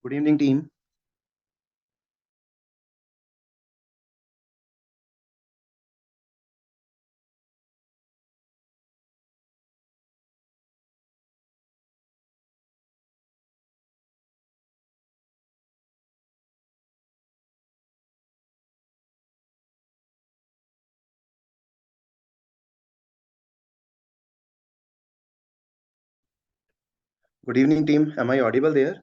Good evening, team. Good evening, team. Am I audible there?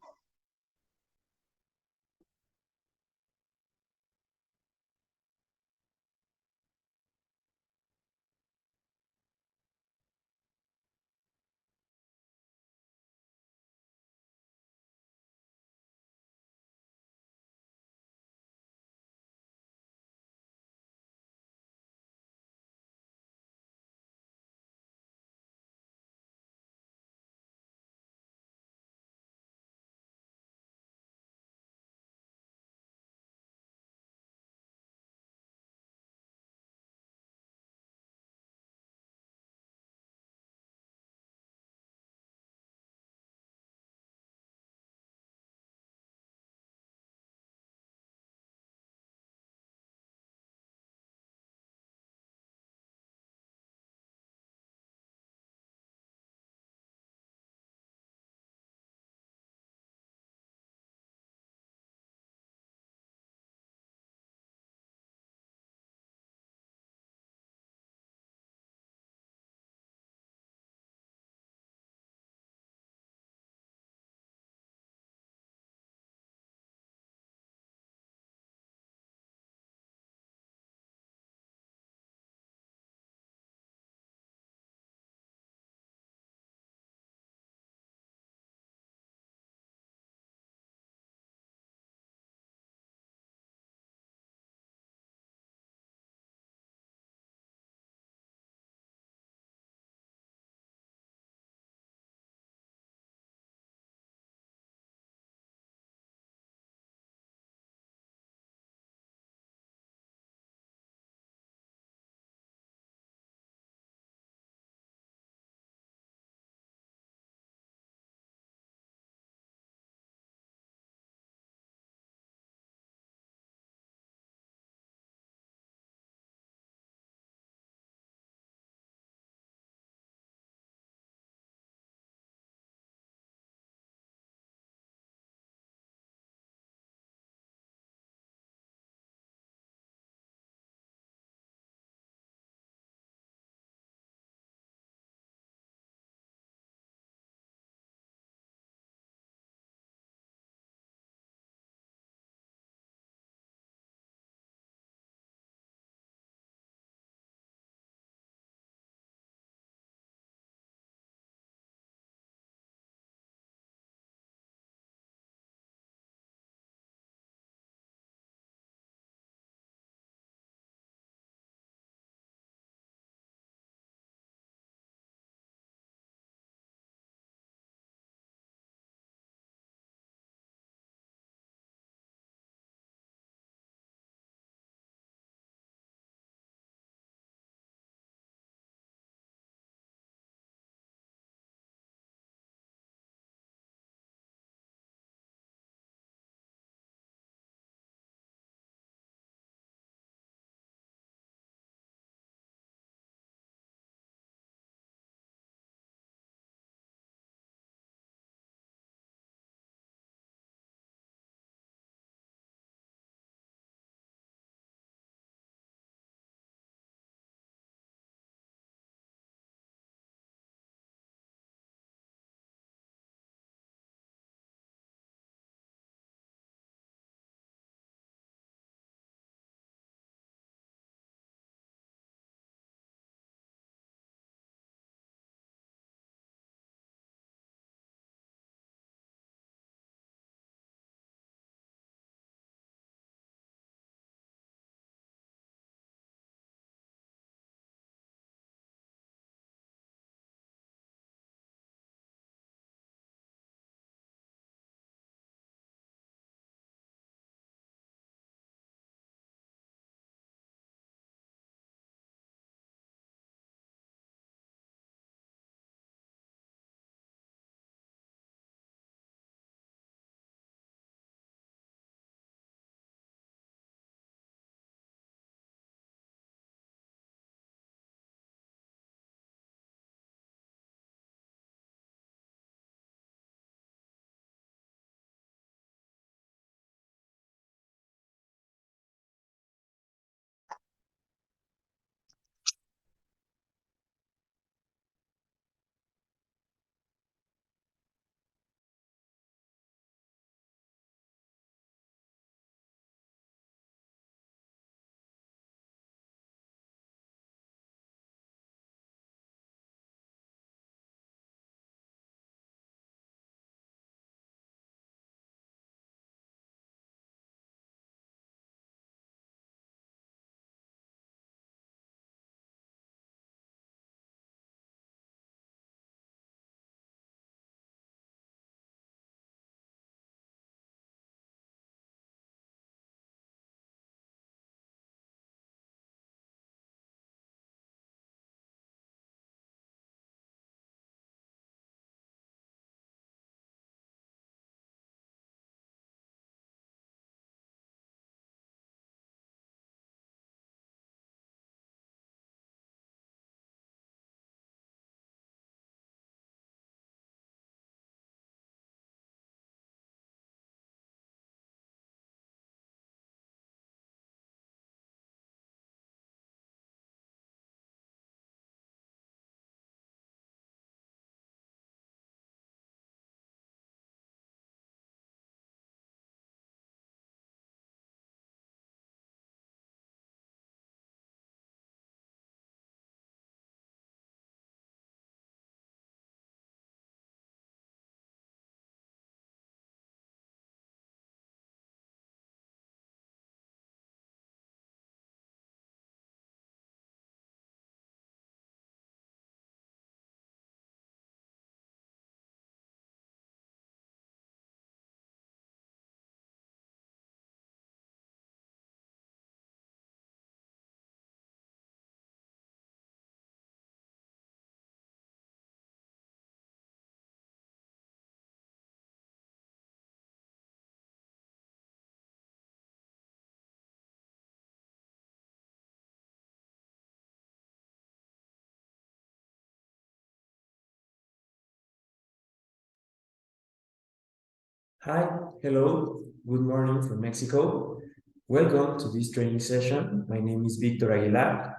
Hi, hello, good morning from Mexico. Welcome to this training session. My name is Victor Aguilar.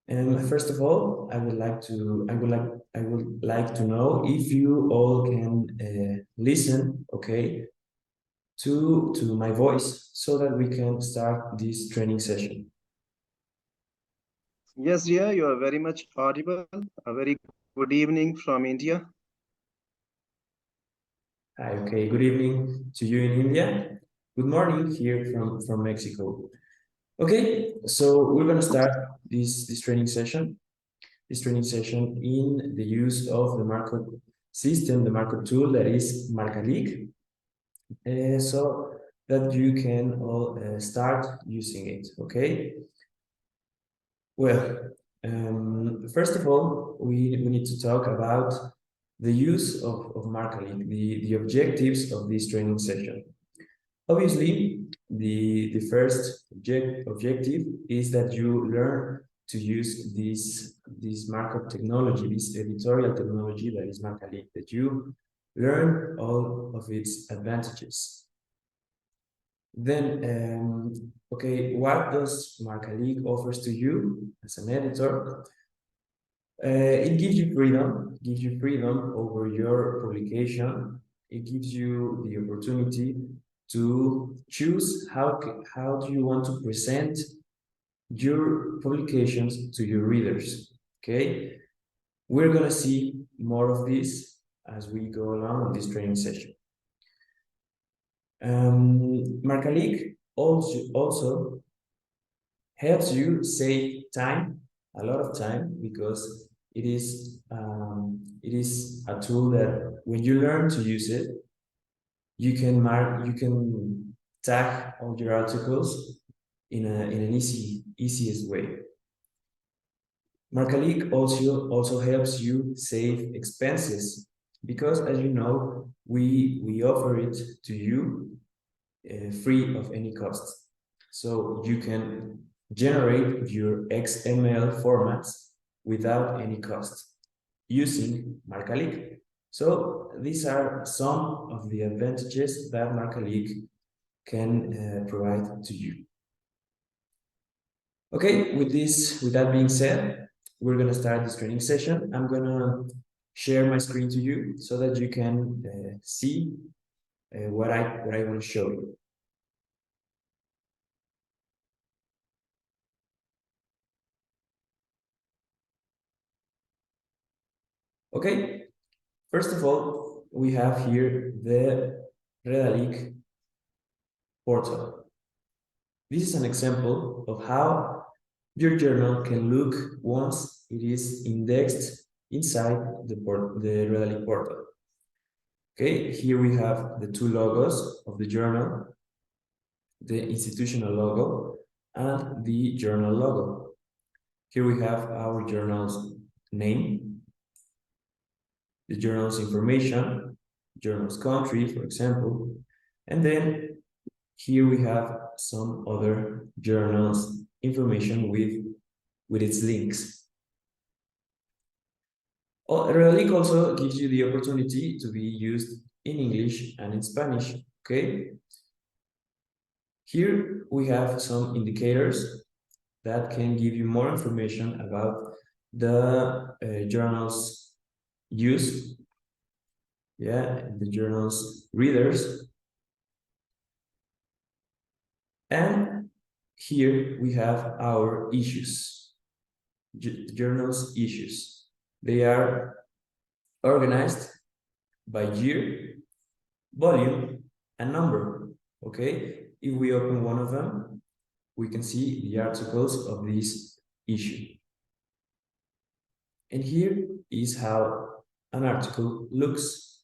And first of all, I would like to know if you all can listen, okay, to my voice so that we can start this training session. Yes, dear, you are very much audible. A very good evening from India. Hi, okay, good evening to you in India. Good morning here from Mexico. Okay, so we're gonna start this training session. This training session in the use of the Markup system, the Markup tool that is Marcalyc, so that you can all start using it, okay? Well, first of all, we need to talk about the use of Marcalyc, the objectives of this training session. Obviously, the first objective is that you learn to use this markup technology, this editorial technology that is Marcalyc, that you learn all of its advantages. Then, okay, what does Marcalyc offers to you as an editor? It gives you freedom over your publication. It gives you the opportunity to choose how do you want to present your publications to your readers. Okay, we're gonna see more of this as we go along in this training session. Marcalyc also helps you save time, a lot of time, because it is a tool that when you learn to use it, you can tag all your articles in an easiest way. Marcalyc also helps you save expenses because, as you know, we offer it to you free of any cost. So you can generate your XML formats without any cost using Marcalyc. So these are some of the advantages that Marcalyc can provide to you. Okay, with that being said, we're gonna start this training session. I'm gonna share my screen to you so that you can see what I want to show you. Okay, first of all, we have here the Redalyc portal. This is an example of how your journal can look once it is indexed inside the Redalyc portal. Okay, here we have the two logos of the journal, the institutional logo and the journal logo. Here we have our journal's name, the journal's information, journal's country, for example, and then here we have some other journals information with its links. Redalyc also gives you the opportunity to be used in English and in Spanish, okay? Here we have some indicators that can give you more information about the journal's use, the journal's readers. And here we have our issues, journal's issues. They are organized by year, volume, and number, okay? If we open one of them, we can see the articles of this issue. And here is how an article looks.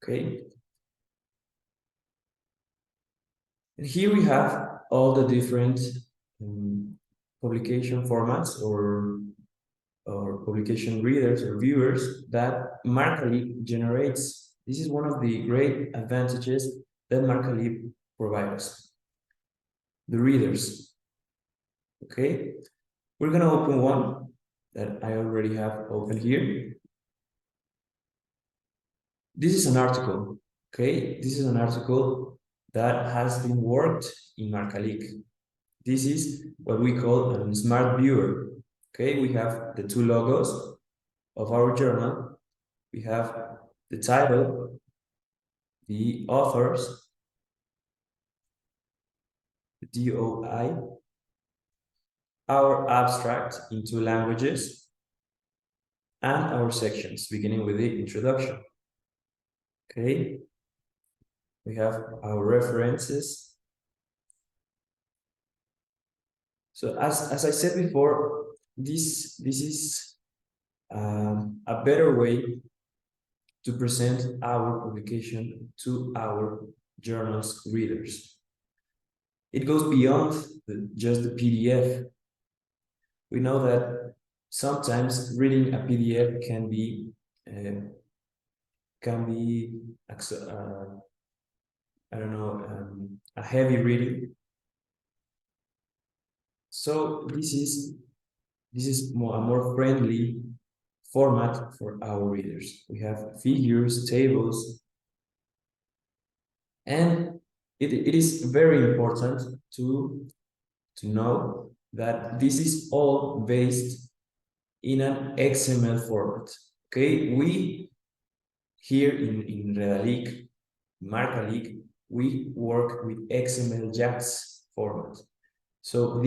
Okay. And here we have all the different publication formats or publication readers or viewers that Marcalyc generates. This is one of the great advantages that Marcalyc provides. The readers. Okay, we're gonna open one that I already have open here. this is an article, okay? This is an article that has been worked in Marcalyc. This is what we call a smart viewer, okay? We have the two logos of our journal. We have the title, the authors, the DOI, our abstract in two languages, and our sections, beginning with the introduction. Okay, we have our references. So as I said before, this is a better way to present our publication to our journal's readers. It goes beyond just the PDF. We know that sometimes reading a PDF can be I don't know, a heavy reading. So this is a more friendly format for our readers. We have figures, tables, and it is very important to know that this is all based in an XML format. Okay, we here in Redalyc, Marcalyc, we work with XML JATS format. So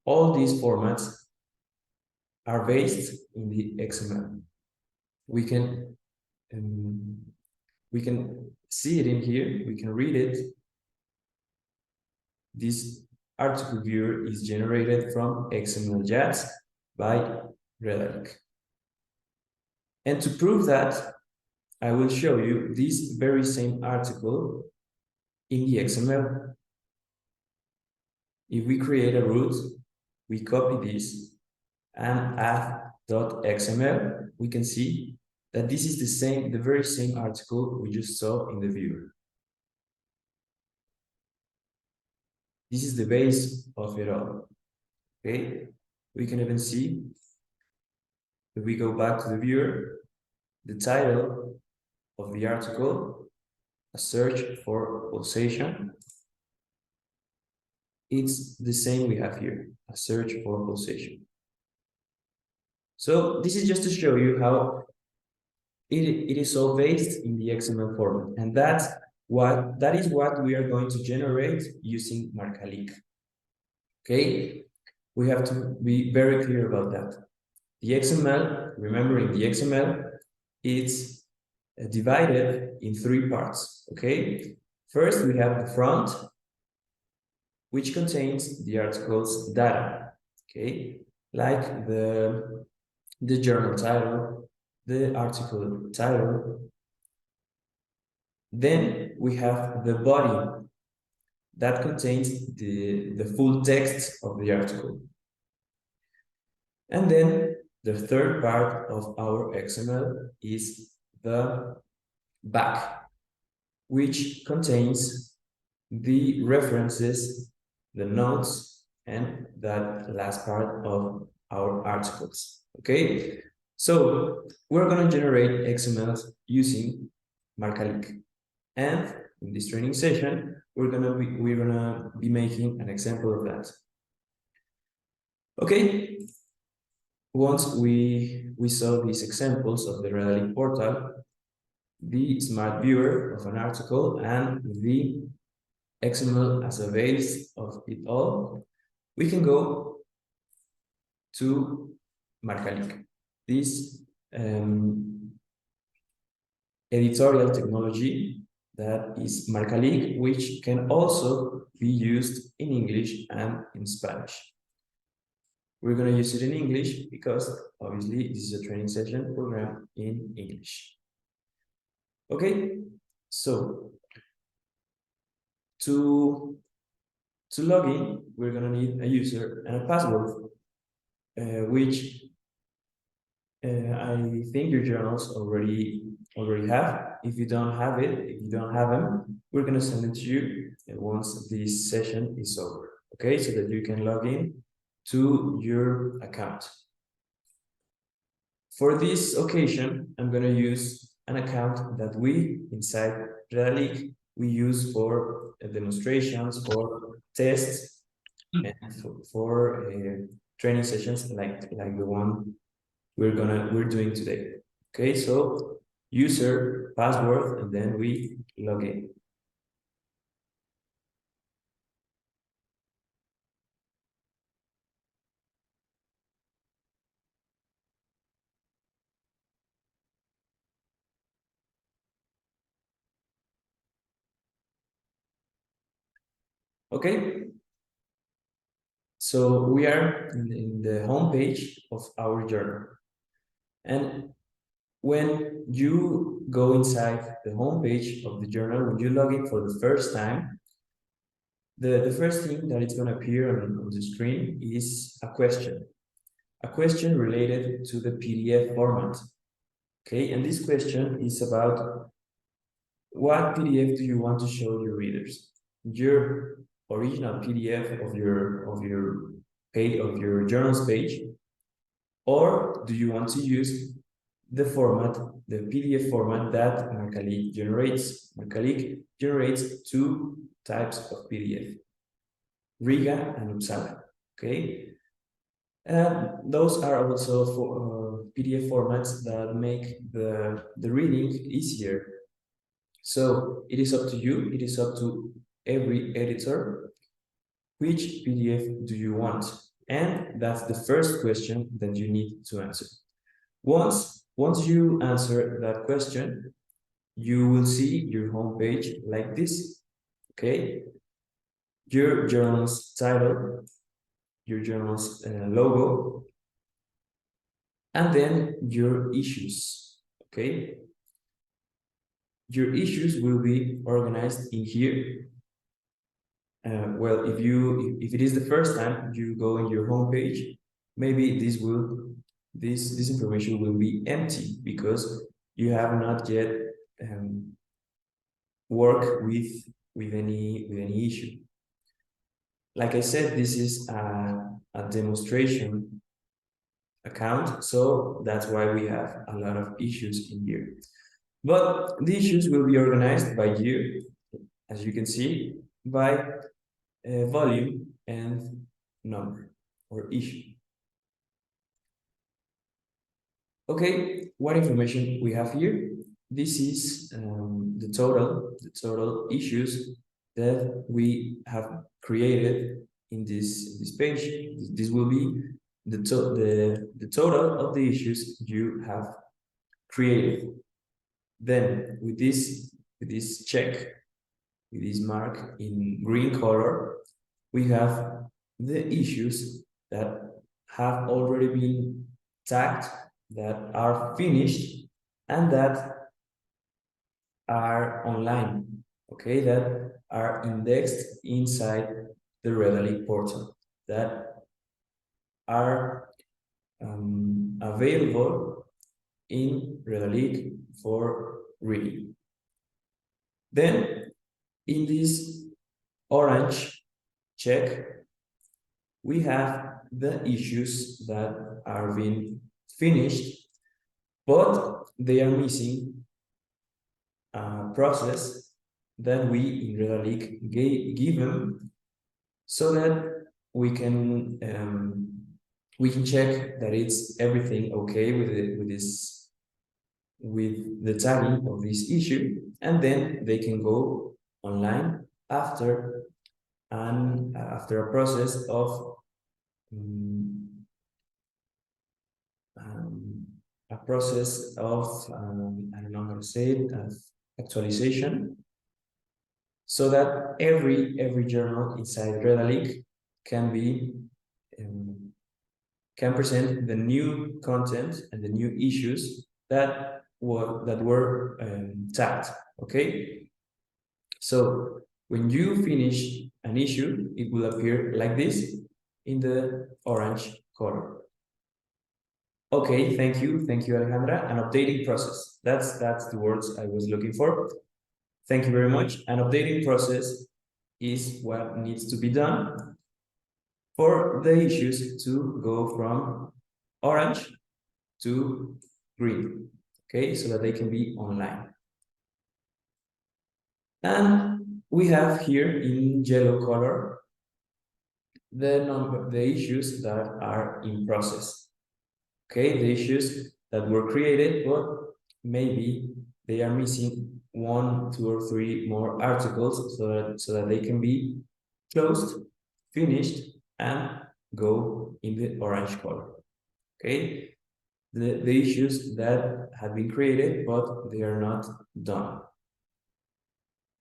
all these formats are based in the XML. We can see it in here. We can read it. This article viewer is generated from XML JATS by Redalyc. And to prove that, I will show you this very same article in the XML. If we create a root, we copy this and add .xml, we can see that this is the very same article we just saw in the viewer. This is the base of it all. Okay, we can even see if we go back to the viewer, the title of the article, a search for pulsation. It's the same we have here, a search for pulsation. So this is just to show you how it is all based in the XML format, and that is what we are going to generate using Marcalyc. Okay, we have to be very clear about that. The XML, remembering the XML, it's divided in three parts. Okay, first we have the front, which contains the article's data. Okay, like the journal title, the article title. Then we have the body that contains the full text of the article. And then the third part of our XML is the back, which contains the references, the notes, and that last part of our articles. Okay, so we're going to generate XMLs using Marcalyc, and in this training session we're gonna be making an example of that. Okay, once we saw these examples of the Redalyc portal, the smart viewer of an article, and the XML as a base of it all, we can go to Marcalyc. This editorial technology that is Marcalyc, which can also be used in English and in Spanish. We're going to use it in English because obviously this is a training session program in English. Okay, so to log in, we're going to need a user and a password, which I think your journals already have. If you don't have them, we're going to send it to you once this session is over. Okay, so that you can log in to your account. For this occasion, I'm going to use an account that we inside Redalyc we use for demonstrations, for tests, and for training sessions like the one we're doing today. Okay, so user, password, and then we log in. Okay, so we are in the home page of our journal. And when you go inside the home page of the journal, when you log in for the first time, the first thing that is going to appear on the screen is a question related to the PDF format. Okay, and this question is about what PDF do you want to show your readers? Your original PDF of your page of your journals page, or do you want to use the format, the PDF format that Marcalyc generates? Marcalyc generates two types of PDF, Riga and Uppsala. Okay, and those are also for PDF formats that make the reading easier. So it is up to you, it is up to every editor, which PDF do you want? And that's the first question that you need to answer. Once you answer that question, you will see your homepage like this, okay? Your journal's title, your journal's logo, and then your issues, okay? Your issues will be organized in here. Well, if it is the first time you go in your homepage, maybe this information will be empty because you have not yet worked with any issue. Like I said, this is a demonstration account, so that's why we have a lot of issues in here. But the issues will be organized by year, as you can see, by volume and number or issue. Okay, what information we have here? This is the total issues that we have created in this page. This will be the total of the issues you have created. Then with this check, with this mark in green color, we have the issues that have already been tagged, that are finished, and that are online, okay, that are indexed inside the Redalyc portal, that are available in Redalyc for reading. Then in this orange check, we have the issues that are being finished, but they are missing a process that we in Redalyc give them so that we can check that it's everything okay with the tagging of this issue, and then they can go online after a process of I don't know how to say it, actualization, so that every journal inside Redalyc can present the new content and the new issues that were tagged. Okay, so when you finish an issue, it will appear like this in the orange color. Okay, thank you, Alejandra. An updating process. That's the words I was looking for. Thank you very much. An updating process is what needs to be done for the issues to go from orange to green. okay, so that they can be online. And we have here in yellow color the issues that are in process. Okay, the issues that were created, but maybe they are missing 1, 2, or 3 more articles so that they can be closed, finished, and go in the orange color. Okay, the issues that have been created, but they are not done.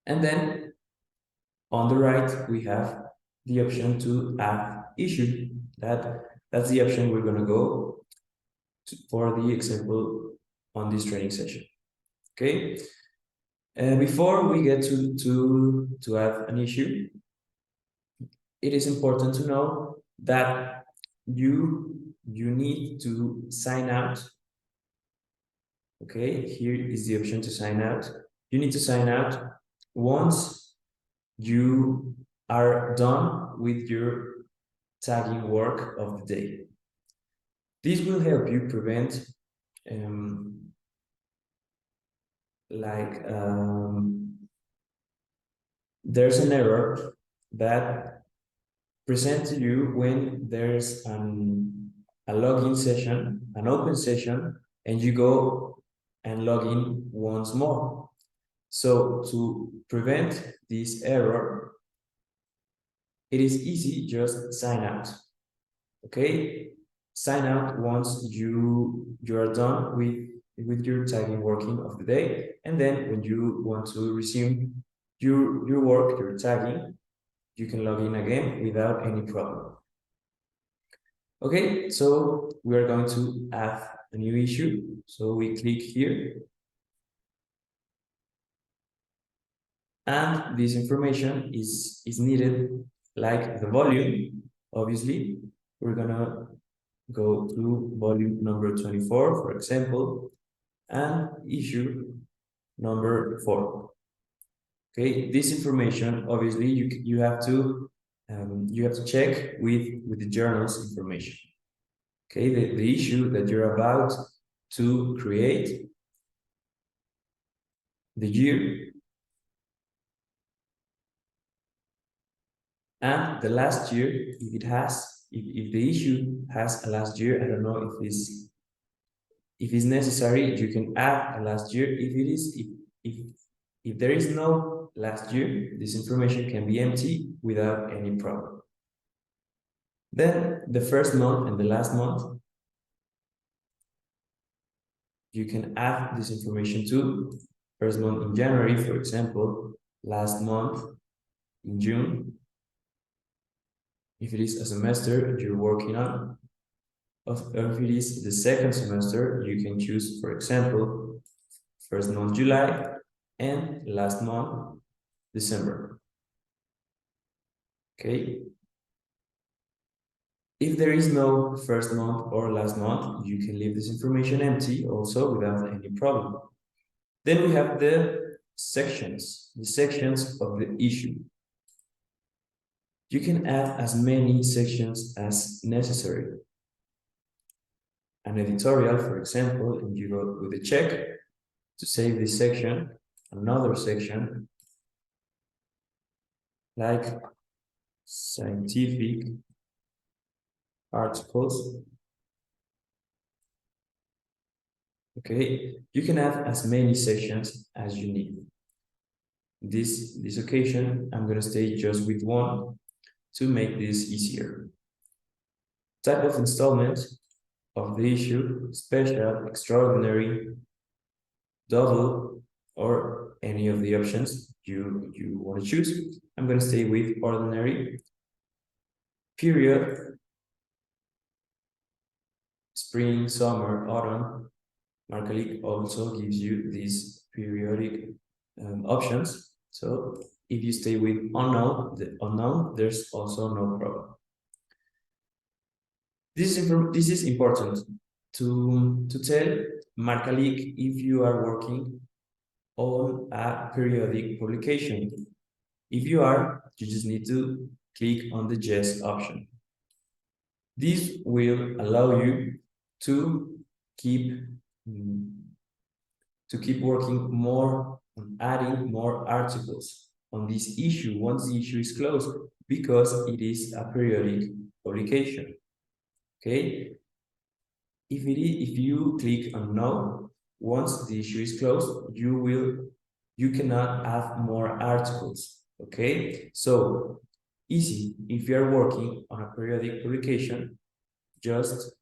And then on the right, we have the option to add issue. That's the option we're going to go for the example on this training session. Okay. Before we get to add an issue, it is important to know that you need to sign out. Okay, here is the option to sign out. You need to sign out once you are done with your tagging work of the day. This will help you prevent there's an error that presents to you when there's a login session, an open session, and you go and log in once more. So to prevent this error, it is easy, just sign out. Okay, sign out once you are done with your tagging working of the day, and then when you want to resume your work, your tagging, you can log in again without any problem. Okay, so we are going to add a new issue. So we click here, and this information is needed, like the volume. Obviously, we're gonna go to volume number 24, for example, and issue number 4. Okay, this information, obviously, you have to check with the journal's information. Okay, the issue that you're about to create, the year, and the last year, if the issue has a last year. I don't know if it's necessary, you can add a last year. If there is no last year, this information can be empty without any problem. Then the first month and the last month, you can add this information to first month in January, for example, last month in June. If it is a semester you're working on, if it is the second semester, you can choose, for example, first month July and last month December. Okay. If there is no first month or last month, you can leave this information empty also without any problem. Then we have the sections of the issue. You can add as many sections as necessary. An editorial, for example, and you go with a check to save this section, another section, like scientific articles. Okay, you can add as many sections as you need. This occasion, I'm going to stay just with one to make this easier. Type of installment of the issue, special, extraordinary, double, or any of the options you want to choose. I'm going to stay with ordinary. Period, spring, summer, autumn. Marcalyc also gives you these periodic options. So if you stay with unknown, there's also no problem. This is important to tell Marcalyc if you are working on a periodic publication. If you are, you just need to click on the yes option. This will allow you to keep to keep working more on adding more articles on this issue once the issue is closed, because it is a periodic publication. Okay, if you click on no, once the issue is closed, you cannot add more articles. Okay, so easy. If you are working on a periodic publication, just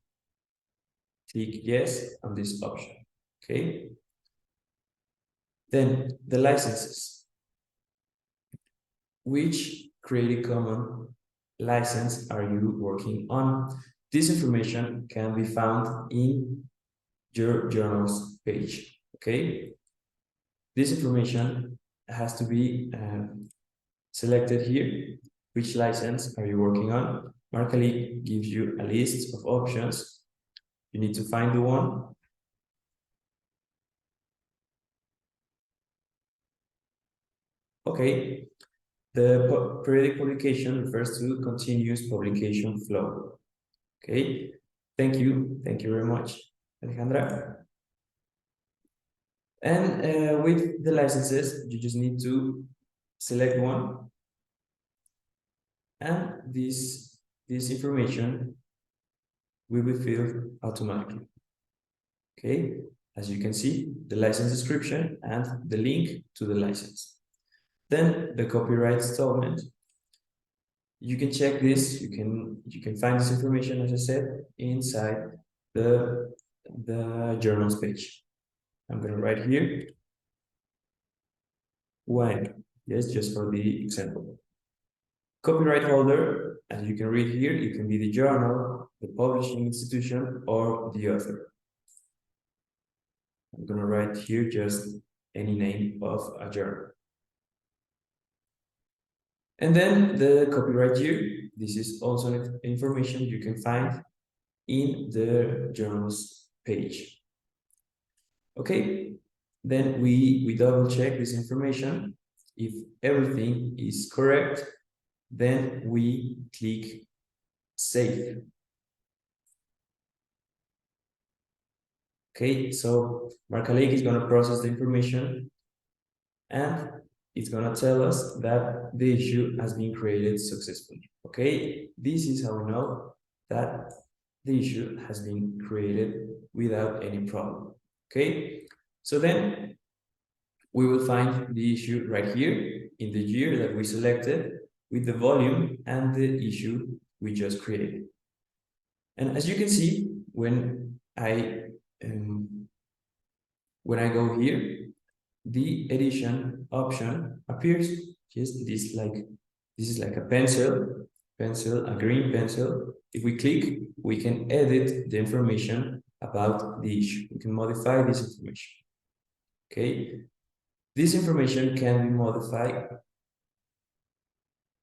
click yes on this option. Okay, then the licenses. Which Creative Commons license are you working on? This information can be found in your journals page. Okay, this information has to be selected here. Which license are you working on? Marcalyc gives you a list of options. You need to find the one. Okay, the periodic publication refers to continuous publication flow. Okay, thank you very much, Alejandra. And with the licenses, you just need to select one, and this information will be filled automatically. Okay, as you can see, the license description and the link to the license. Then the copyright installment. You can check this. You can find this information, as I said, inside the journals page. I'm going to write here when, yes, just for the example. Copyright holder, as you can read here, it can be the journal, the publishing institution, or the author. I'm going to write here just any name of a journal. And then the copyright year. This is also information you can find in the journals page. Okay, then we double check this information. If everything is correct, then we click save. Okay, so Marcalyc is going to process the information, and it's going to tell us that the issue has been created successfully. Okay, this is how we know that the issue has been created without any problem. Okay, so then we will find the issue right here in the year that we selected, with the volume and the issue we just created. And as you can see, when I go here, the edition option appears. Just this is like a pencil, a green pencil. If we click, we can edit the information about the issue. We can modify this information. Okay, this information can be modified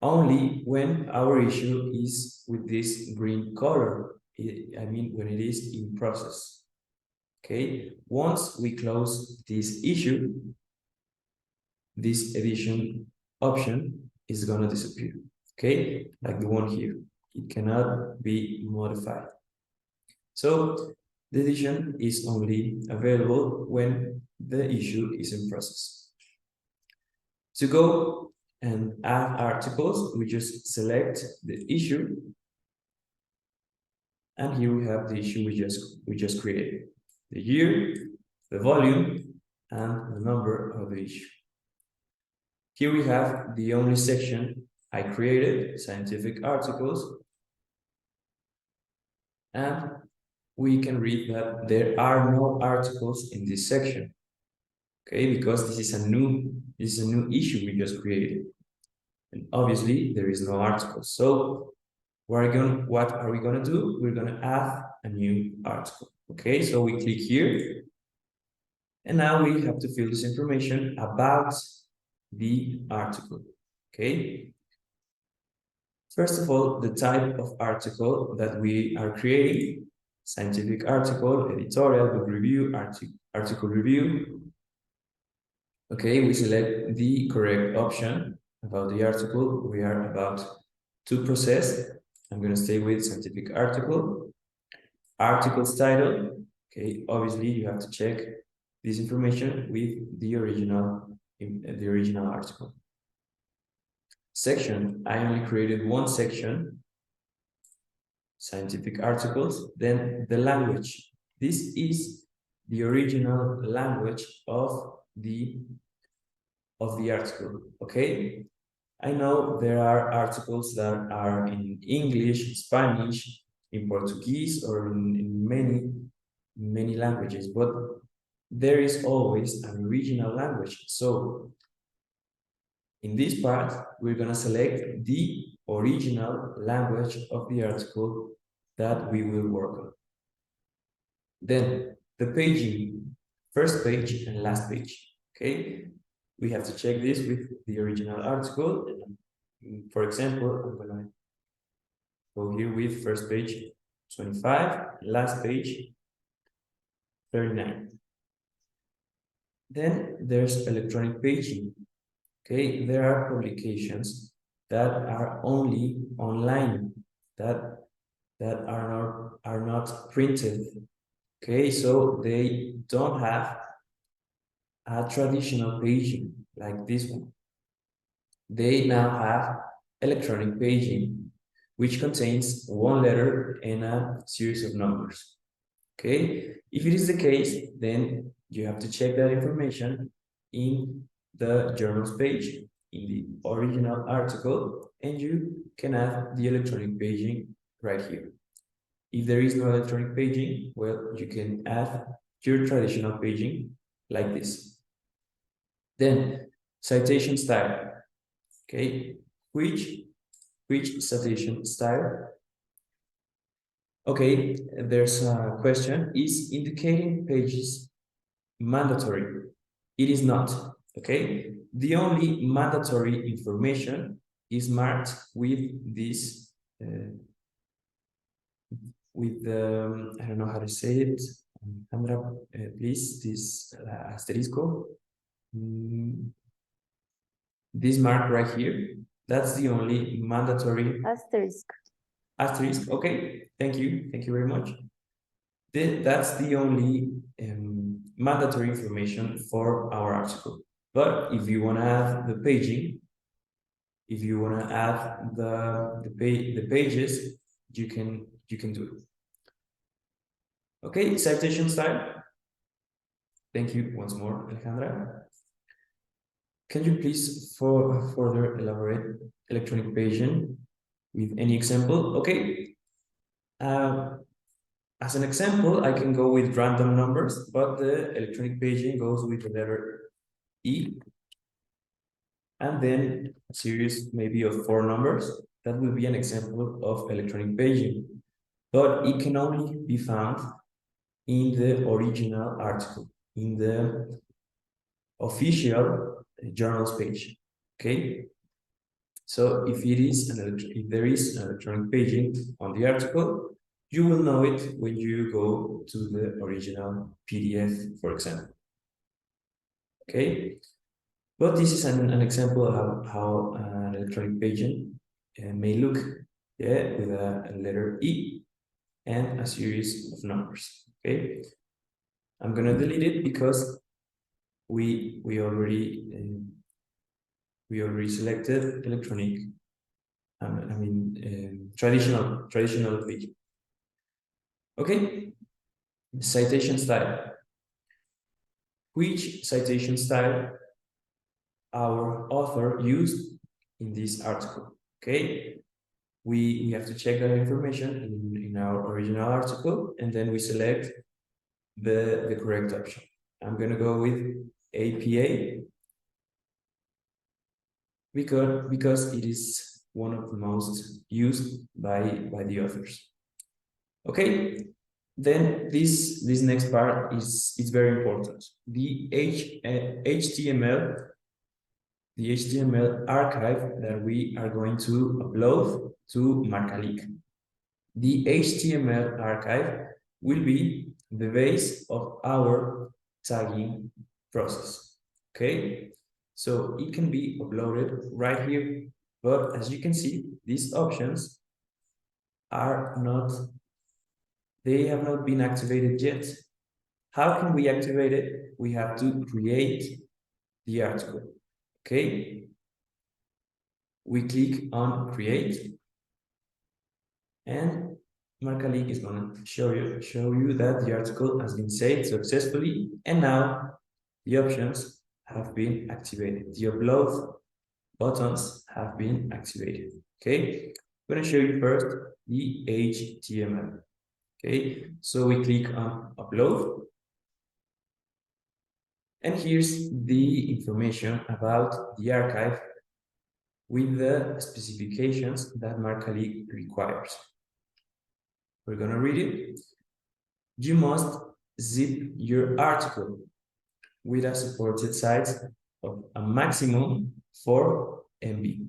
only when our issue is with this green color. I mean, when it is in process. Okay, once we close this issue, this edition option is going to disappear. Okay, like the one here. It cannot be modified. So the edition is only available when the issue is in process. To go and add articles, we just select the issue, and here we have the issue we just created: the year, the volume, and the number of the issue. Here we have the only section I created, scientific articles, and we can read that there are no articles in this section. Okay, because this is a new issue we just created, and obviously there is no article. So what are we gonna do? We're gonna add a new article. Okay, so we click here, and now we have to fill this information about the article. Okay, first of all, the type of article that we are creating: scientific article, editorial, book review, article review. Okay, we select the correct option about the article we are about to process. I'm going to stay with scientific article. Article's title. Okay, obviously you have to check this information with the original article. Section, I only created one section, scientific articles, then the language. This is the original language of the article, okay? I know there are articles that are in English, Spanish, in Portuguese, or in many languages, but there is always an original language. So in this part, we're going to select the original language of the article that we will work on. Then the paging, first page and last page, okay? We have to check this with the original article. For example, I'm going to go here with first page 25, last page 39. Then there's electronic paging. Okay, there are publications that are only online, that are not printed. Okay, so they don't have a traditional paging like this one. They now have electronic paging, which contains one letter and a series of numbers. Okay, if it is the case, then you have to check that information in the journals page, in the original article, and you can add the electronic paging right here. If there is no electronic paging, well, you can add your traditional paging like this. Then, citation style. Okay, which citation style? Okay, there's a question. Is indicating pages mandatory? It is not, okay? The only mandatory information is marked with this, with the, I don't know how to say it. Sandra, please, this asterisco. This mark right here, that's the only mandatory. Asterisk. Asterisk, okay, thank you very much. That's the only mandatory information for our article. But if you want to add the paging, if you want to add the pages, you can do it. Okay, citation style. Thank you once more, Alejandra. Can you please further elaborate electronic paging with any example? Okay. As an example, I can go with random numbers, but the electronic paging goes with the letter E, and then a series maybe of 4 numbers. That will be an example of electronic paging, but it can only be found in the original article, in the official journals page, okay? So if there is an electronic paging on the article, you will know it when you go to the original PDF, for example. Okay, but this is an example of how an electronic paging may look, yeah, with a letter E and a series of numbers. Okay, I'm gonna delete it because we already selected electronic. Traditional paging. Okay, citation style. Which citation style our author used in this article? Okay, we have to check that information in our original article, and then we select the correct option. I'm going to go with APA because it is one of the most used by the authors. Okay, then this next part is very important. The HTML archive that we are going to upload to Marcalyc. The HTML archive will be the base of our tagging process. Okay, so it can be uploaded right here, but as you can see, these options are not, they have not been activated yet. How can we activate it? We have to create the article. Okay. We click on create, and Marcalyc is going to show you that the article has been saved successfully, and now the options have been activated. The upload buttons have been activated. Okay, I'm going to show you first the HTML. Okay, so we click on upload, and here's the information about the archive with the specifications that Marcalyc requires. We're going to read it. You must zip your article with a supported size of a maximum 4 MB.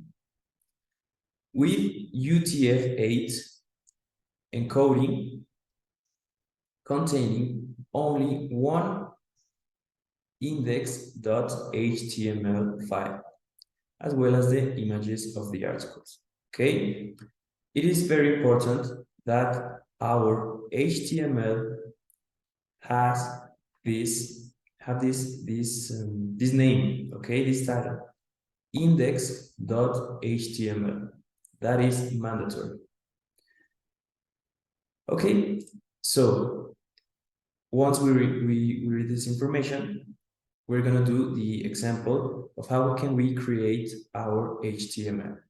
With UTF-8 encoding containing only one index.html file, as well as the images of the articles. Okay, it is very important that our HTML has this name, okay, this title, index.html. That is mandatory. Okay, so once we read this information, we're gonna do the example of how can we create our HTML.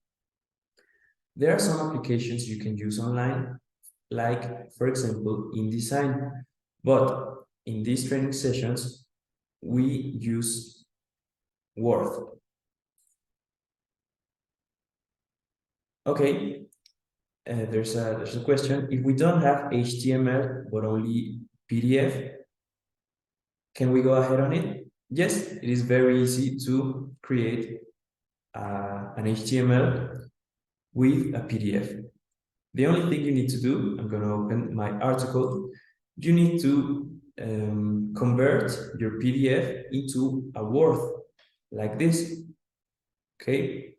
There are some applications you can use online, like, for example, InDesign, but in these training sessions, we use Word. Okay, there's a question. If we don't have HTML, but only PDF, can we go ahead on it? Yes, it is very easy to create an HTML with a PDF. The only thing you need to do, I'm going to open my article, you need to convert your PDF into a Word, like this. Okay,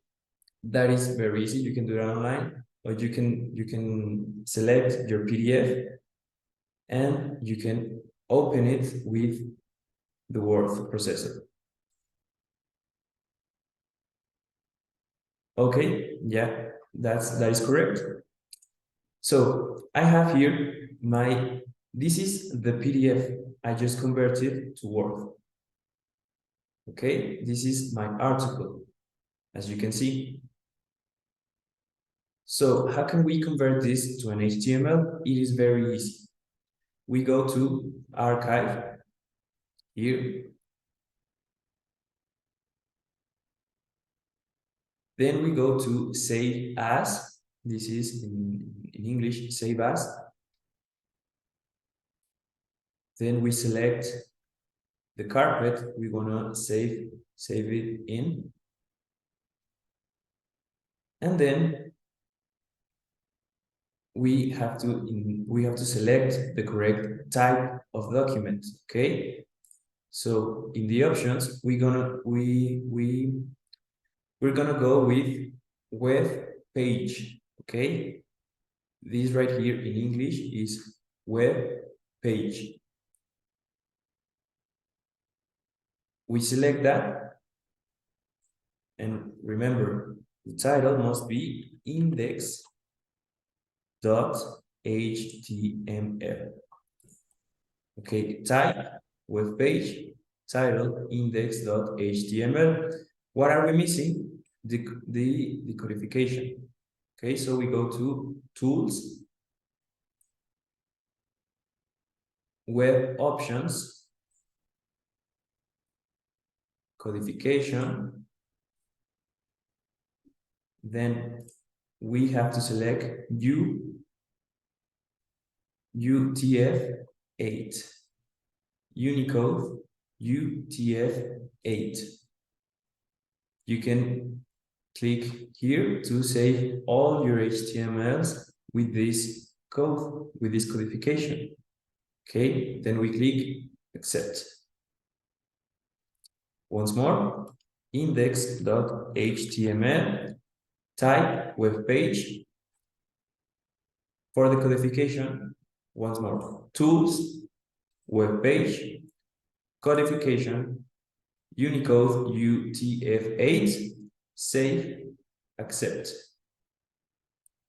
that is very easy. You can do it online, or you can select your PDF and you can open it with the Word processor. Okay, yeah, that is correct. So I have here this is the PDF I just converted to Word. Okay, this is my article, as you can see. So how can we convert this to an HTML? It is very easy. We go to Archive here. Then we go to Save As. This is in English, Save As. Then we select the carpet we want to save it in. And then we have to select the correct type of document. Okay, so in the options we're gonna go with web page. Okay, this right here in English is web page. We select that, and remember, the title must be index.html. Okay, type, web page, title, index.html. What are we missing? The codification. Okay, so we go to Tools, Web Options, Codification. Then we have to select UTF-8, Unicode UTF-8. You can click here to save all your HTMLs with this code, with this codification. Okay, then we click Accept. Once more, index.html, type web page. For the codification, once more, Tools, web page, codification, Unicode UTF-8, save, accept.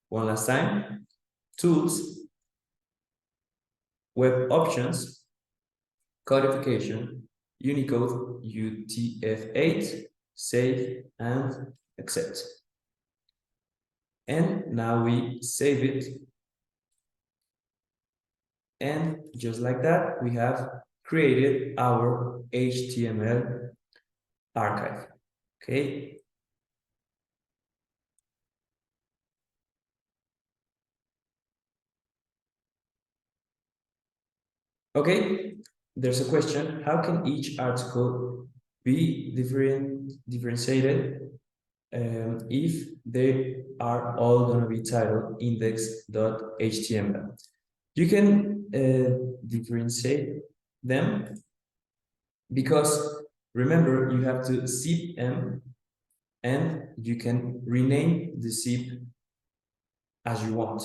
One last time, tools, web options, codification, Unicode UTF-8, save, and accept. And now we save it. And just like that, we have created our HTML archive. Okay. Okay, there's a question. How can each article be differentiated if they are all going to be titled index.html? You can differentiate them because remember, you have to zip them and you can rename the zip as you want.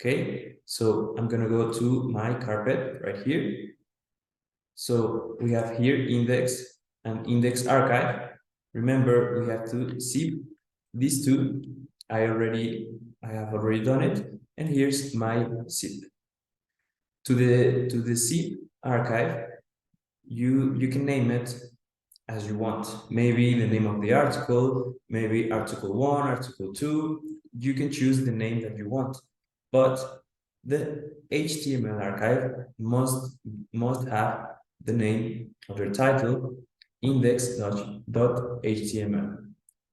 Okay, so I'm gonna go to my carpet right here. So we have here index and index archive. Remember, we have to zip these two. I have already done it, and here's my zip. To the zip archive, you can name it as you want. Maybe the name of the article, maybe article 1, article 2. You can choose the name that you want. But the HTML archive must have the name of the title index.html.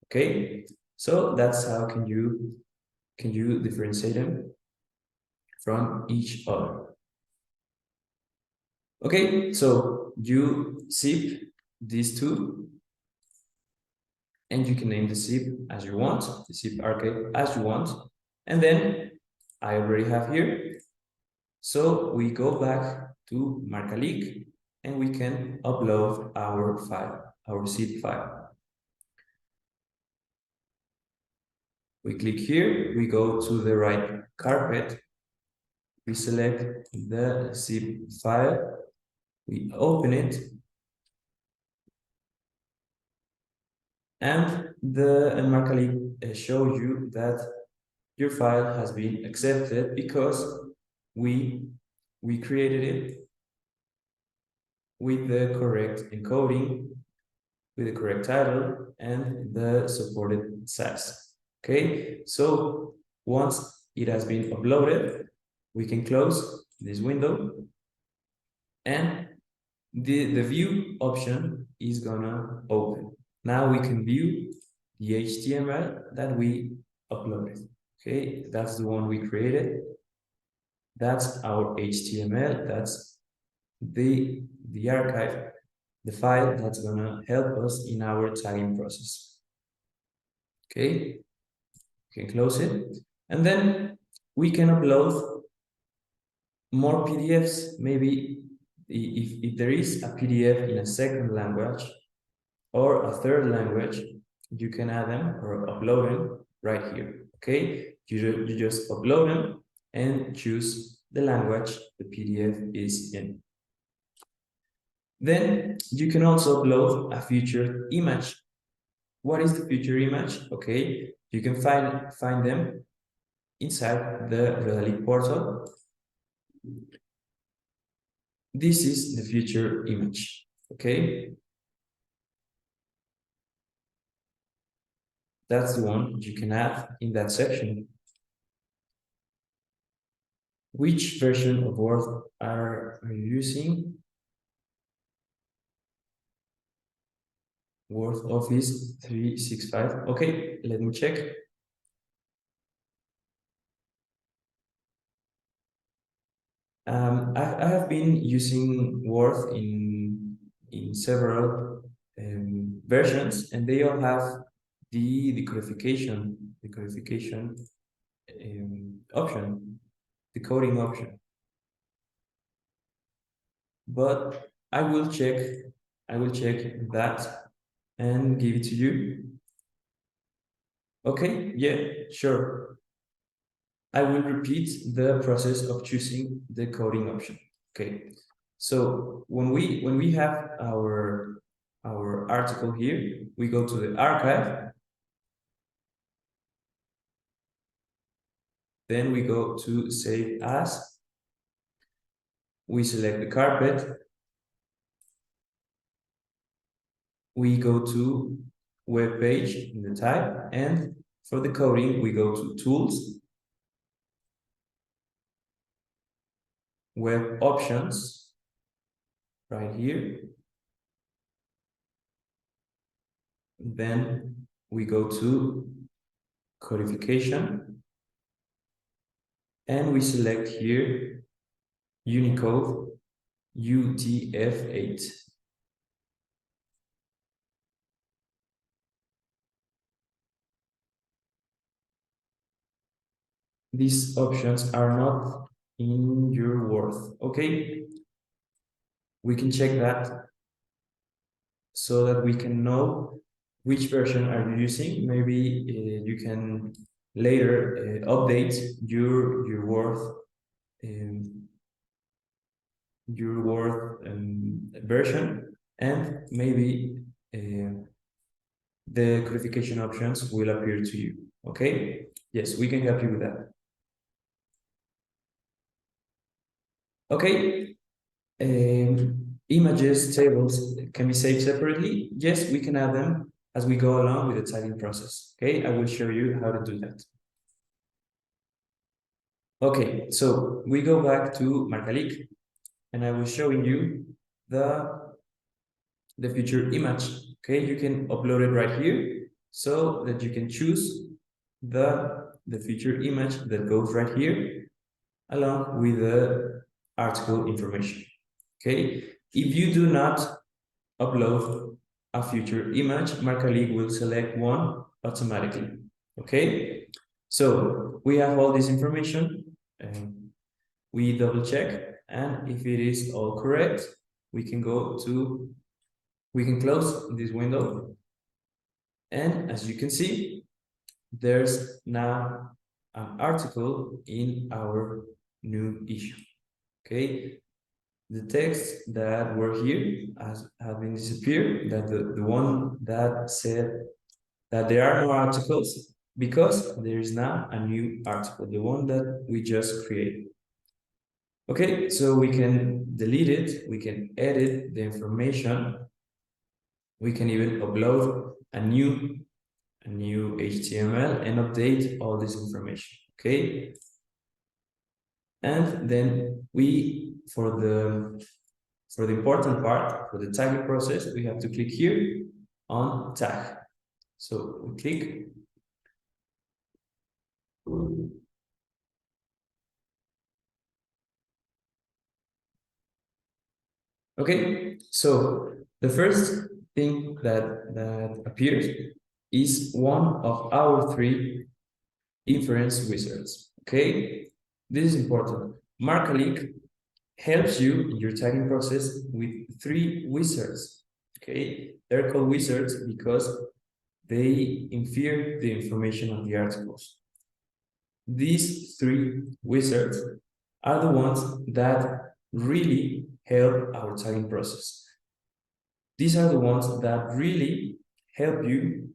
Okay, so that's how can you differentiate them from each other. Okay, so you zip these two and you can name the zip as you want, the zip archive as you want, and then I already have here. So we go back to Marcalyc and we can upload our file, our zip file. We click here, we go to the right carpet, we select the zip file, we open it, and the Marcalyc shows you that your file has been accepted because we created it with the correct encoding, with the correct title, and the supported size. Okay, so once it has been uploaded, we can close this window, and the view option is gonna open. Now we can view the HTML that we uploaded. Okay, that's the one we created. That's our HTML. That's the archive, the file that's gonna help us in our tagging process. Okay, we can close it, and then we can upload more PDFs. Maybe if there is a PDF in a second language or a third language, you can add them or upload them right here. Okay, you just upload them and choose the language the PDF is in. Then you can also upload a featured image. What is the featured image? Okay, you can find them inside the Redalyc portal. This is the featured image. Okay, that's the one you can add in that section. Which version of Word are you using? Word Office 365. Okay, let me check. I have been using Word in several versions, and they all have the codification option, the coding option. But I will check that and give it to you. Okay, yeah, sure. I will repeat the process of choosing the coding option. Okay, So when we have our article here, we go to the archive. Then we go to save as. We select the carpet. We go to web page in the type, and for the coding, we go to tools, web options, right here. Then we go to codification, and we select here Unicode UTF-8. These options are not in your Word, okay? We can check that so that we can know which version are you using. Maybe you can later update your Word version, and maybe the codification options will appear to you. Okay, yes, we can help you with that. Okay, images, tables can be saved separately. Yes, we can add them as we go along with the typing process. Okay, I will show you how to do that. Okay, so we go back to Marcalyc, and I will showing you the future image. Okay, you can upload it right here so that you can choose the future image that goes right here along with the article information. Okay, if you do not upload a future image, Marcalyc will select one automatically. Okay, so we have all this information and we double check, and if it is all correct, we can close this window, and as you can see, there's now an article in our new issue. Okay, the text that were here have been disappeared, that the one that said that there are no articles, because there is now a new article, the one that we just created. Okay, so we can delete it, we can edit the information, we can even upload a new HTML and update all this information. Okay, and then for the important part, for the tagging process, we have to click here on tag. So we click. Okay, so the first thing that appears is one of our three inference wizards. Okay, this is important. Marcalyc helps you in your tagging process with three wizards. Okay, they're called wizards because they infer the information of the articles. These three wizards are the ones that really help our tagging process. These are the ones that really help you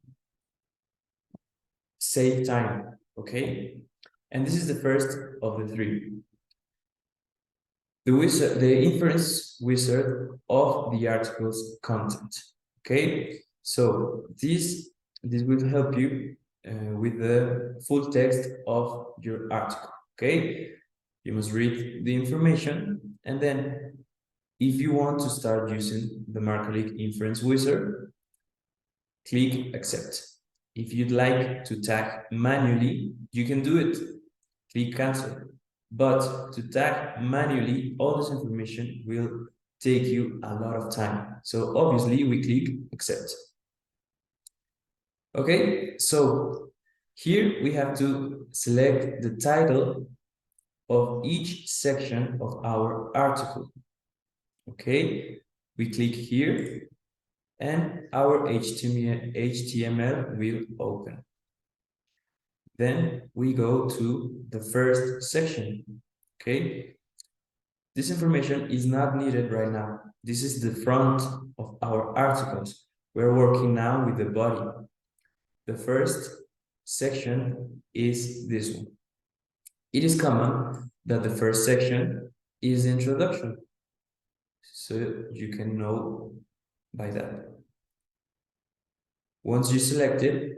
save time, okay? And this is the first of the three. The inference wizard of the article's content, okay? So this will help you with the full text of your article, okay? You must read the information, and then if you want to start using the Marcalyc inference wizard, click accept. If you'd like to tag manually, you can do it. Click cancel. But to tag manually, all this information will take you a lot of time. So obviously we click accept. Okay, so here we have to select the title of each section of our article. Okay, we click here and our HTML will open. Then we go to the first section. Okay, This information is not needed right now. This is the front of our articles. We're working now with the body. The first section is this one. It is common that the first section is introduction. So you can know by that. Once you select it,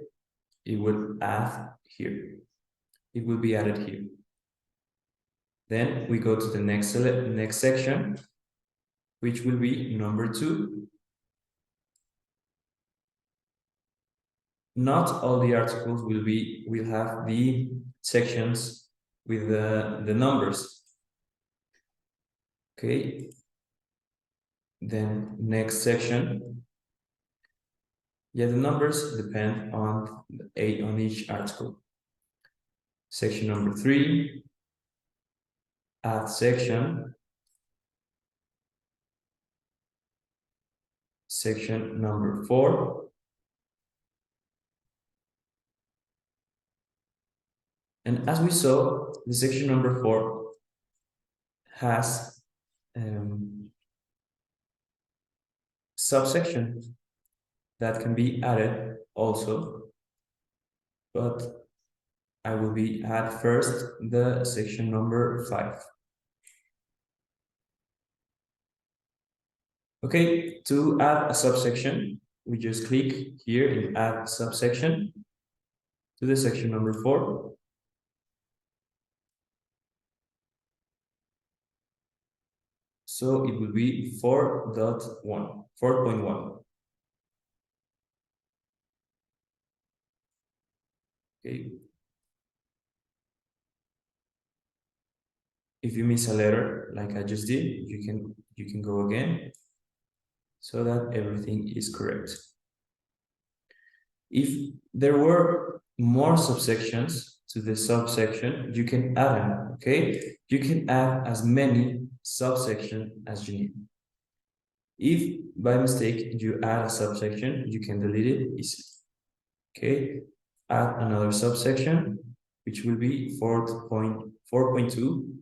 it will add here. It will be added here. Then we go to the next section, which will be number 2. Not all the articles will have the sections with the numbers. Okay. Then next section. Yeah, the numbers depend on each article. Section number 3, add section. Section number 4. And as we saw, the section number 4 has subsections that can be added also, but I will add first the section number 5. Okay, to add a subsection, we just click here in add subsection to the section number 4. So it will be 4.1. Okay. If you miss a letter, like I just did, you can go again so that everything is correct. If there were more subsections to the subsection, you can add them, okay? You can add as many subsections as you need. If by mistake you add a subsection, you can delete it easily. Okay, add another subsection, which will be 4.2.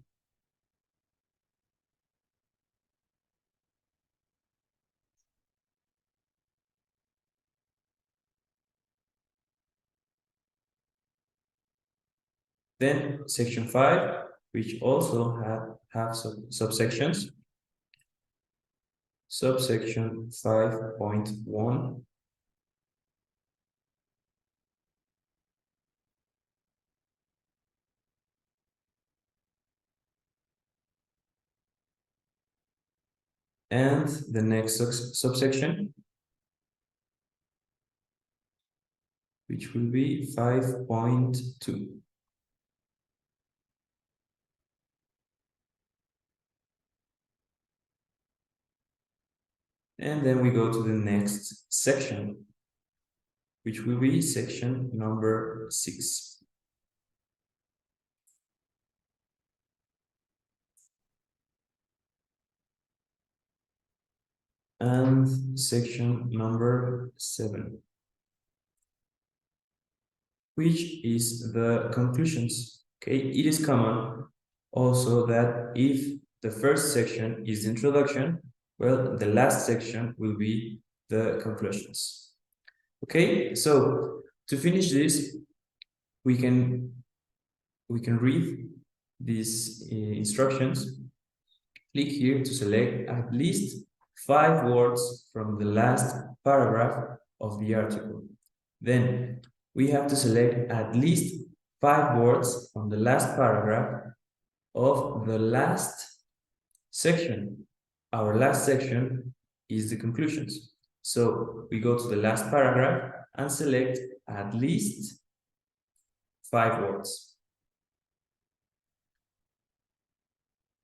Then section 5, which also have subsections. Subsection 5.1. And the next subsection, which will be 5.2. And then we go to the next section, which will be section number 6. And section number 7, which is the conclusions. Okay, it is common also that if the first section is introduction, well, the last section will be the conclusions. Okay, so to finish this, we can read these instructions. Click here to select at least 5 words from the last paragraph of the article. Then we have to select at least 5 words from the last paragraph of the last section. Our last section is the conclusions. So we go to the last paragraph and select at least 5 words.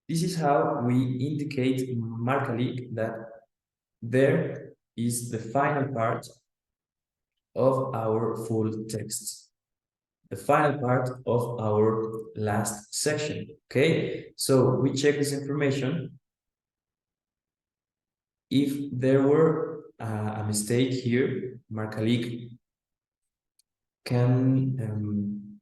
This is how we indicate Marcalyc that there is the final part of our full text, the final part of our last section. Okay, so we check this information. If there were a mistake here, Marcalyc can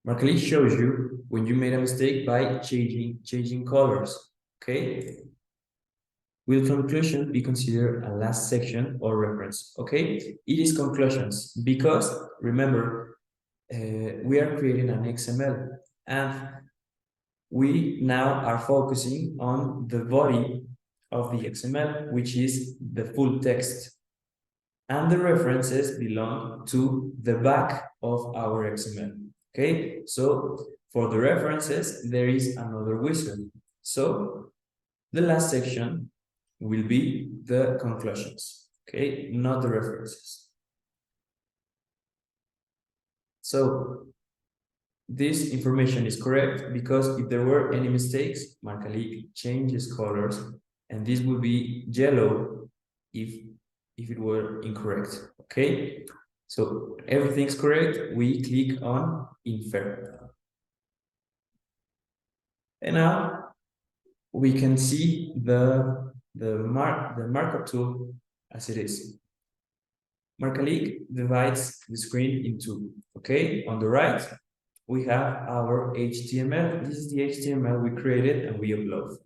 Marcalyc shows you when you made a mistake by changing colors, okay? Will conclusion be considered a last section or reference, okay? It is conclusions because, remember, we are creating an XML and we now are focusing on the body of the XML, which is the full text. And the references belong to the back of our XML. Okay, so for the references, there is another wizard. So the last section will be the conclusions, okay, not the references. So this information is correct because if there were any mistakes, Marcalyc changes colors, and this would be yellow if it were incorrect, okay? So everything's correct, we click on Infer. And now we can see the markup tool as it is. Marcalyc divides the screen in two, okay? On the right, we have our HTML. This is the HTML we created and we upload.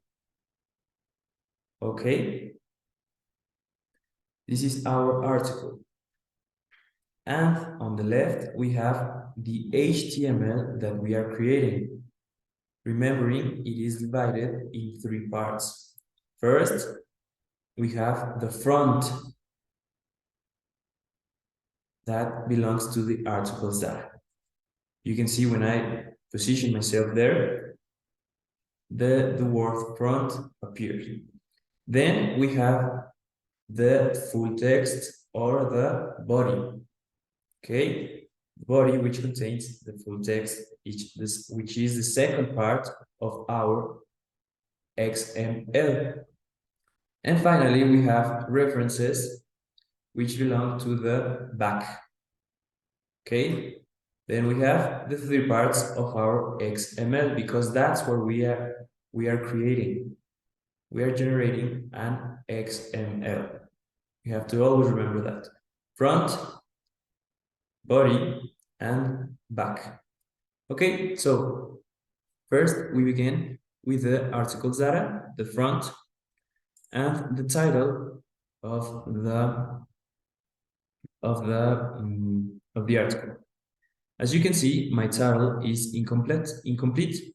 Okay? This is our article. And on the left, we have the HTML that we are creating. Remembering, it is divided in three parts. First, we have the front that belongs to the articles data. You can see when I position myself there, the word front appears. Then we have the full text or the body. Okay, body which contains the full text, which is the second part of our XML. And finally, we have references which belong to the back. Okay, then we have the three parts of our XML because that's where we are creating. We are generating an XML. You have to always remember that. Front, body, and back. Okay, so first we begin with the articles data, the front, and the title of the article. As you can see, my title is incomplete.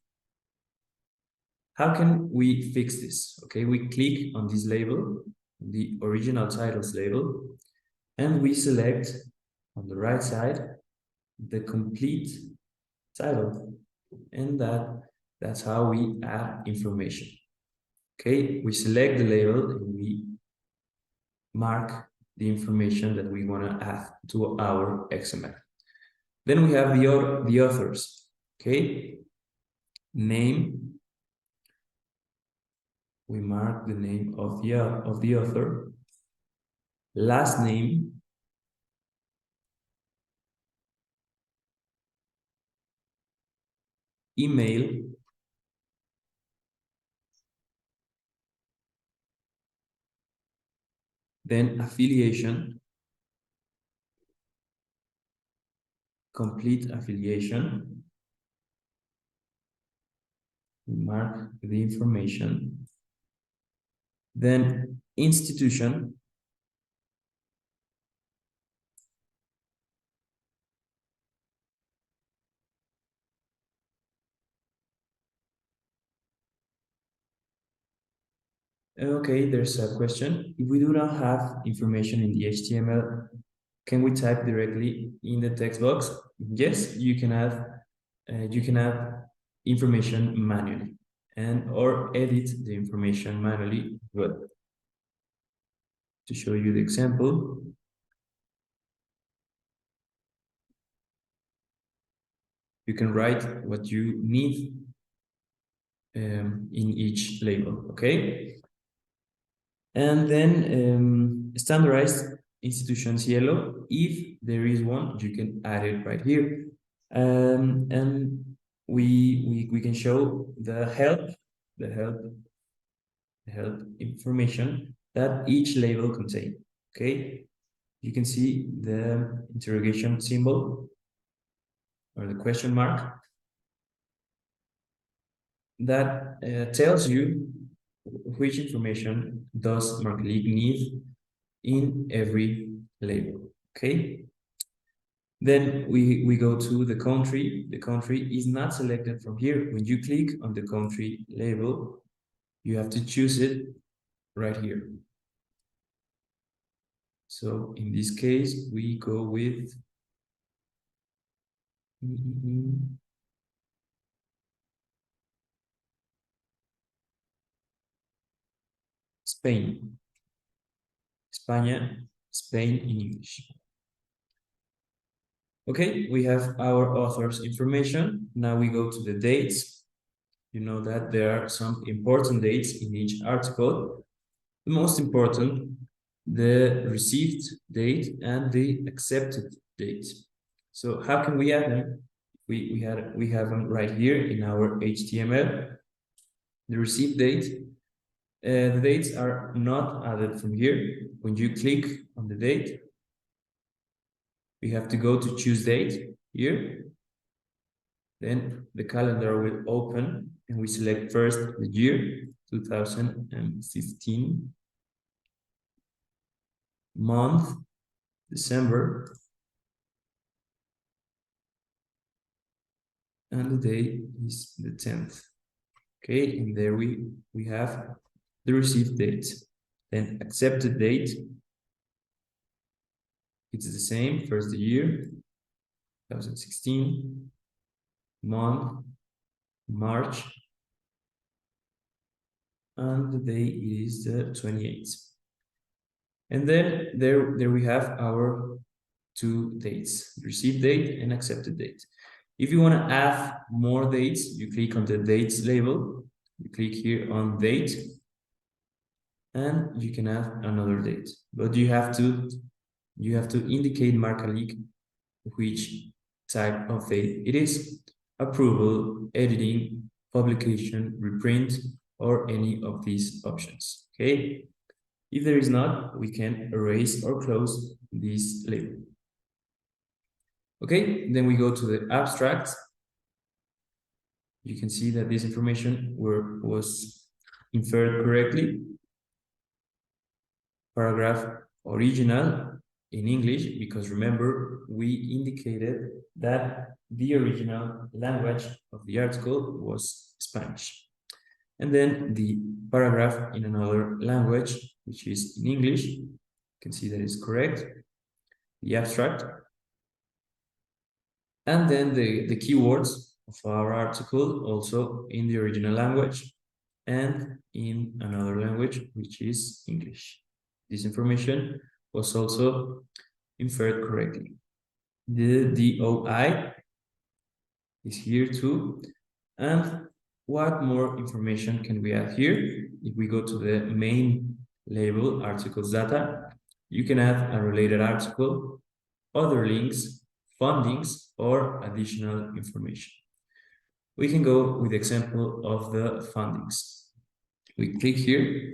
How can we fix this? Okay, we click on this label, the original titles label, and we select on the right side the complete title, and that's how we add information. Okay, we select the label and we mark the information that we want to add to our XML. Then we have the authors. Okay, name. We mark the name of the author. Last name. Email. Then affiliation. Complete affiliation. We mark the information. Then institution. Okay, there's a question. If we do not have information in the HTML, can we type directly in the text box? Yes, you can add information manually or edit the information manually. But to show you the example, you can write what you need in each label, okay? And then standardized institutions yellow. If there is one, you can add it right here. And we can show the help information that each label contains. Okay, you can see the interrogation symbol or the question mark, that tells you which information does Marcalyc need in every label, okay? Then we go to the country. The country is not selected from here. When you click on the country label, you have to choose it right here. So in this case, we go with Spain. España, Spain in English. Okay, we have our author's information. Now we go to the dates. You know that there are some important dates in each article. The most important, the received date and the accepted date. So how can we add them? We have them right here in our HTML. The received date. The dates are not added from here. When you click on the date, we have to go to choose date here. Then the calendar will open and we select first the year, 2015, month, December, and the day is the 10th. Okay, and there we have the received date. Then accepted date, it's the same, first the year, 2016, month, March, and the day is the 28th. And then there we have our two dates, received date and accepted date. If you want to add more dates, you click on the dates label, you click here on date, and you can add another date. But you have to indicate Marcalyc which type of date it is: approval, editing, publication, reprint, or any of these options. Okay. If there is not, we can erase or close this label. Okay, then we go to the abstract. You can see that this information was inferred correctly. Paragraph original in English, because remember, we indicated that the original language of the article was Spanish. And then the paragraph in another language, which is in English. You can see that is correct. The abstract. And then the keywords of our article also in the original language and in another language, which is English. This information was also inferred correctly. The DOI is here too. And what more information can we add here? If we go to the main label, articles data, you can add a related article, other links, fundings, or additional information. We can go with the example of the fundings. We click here,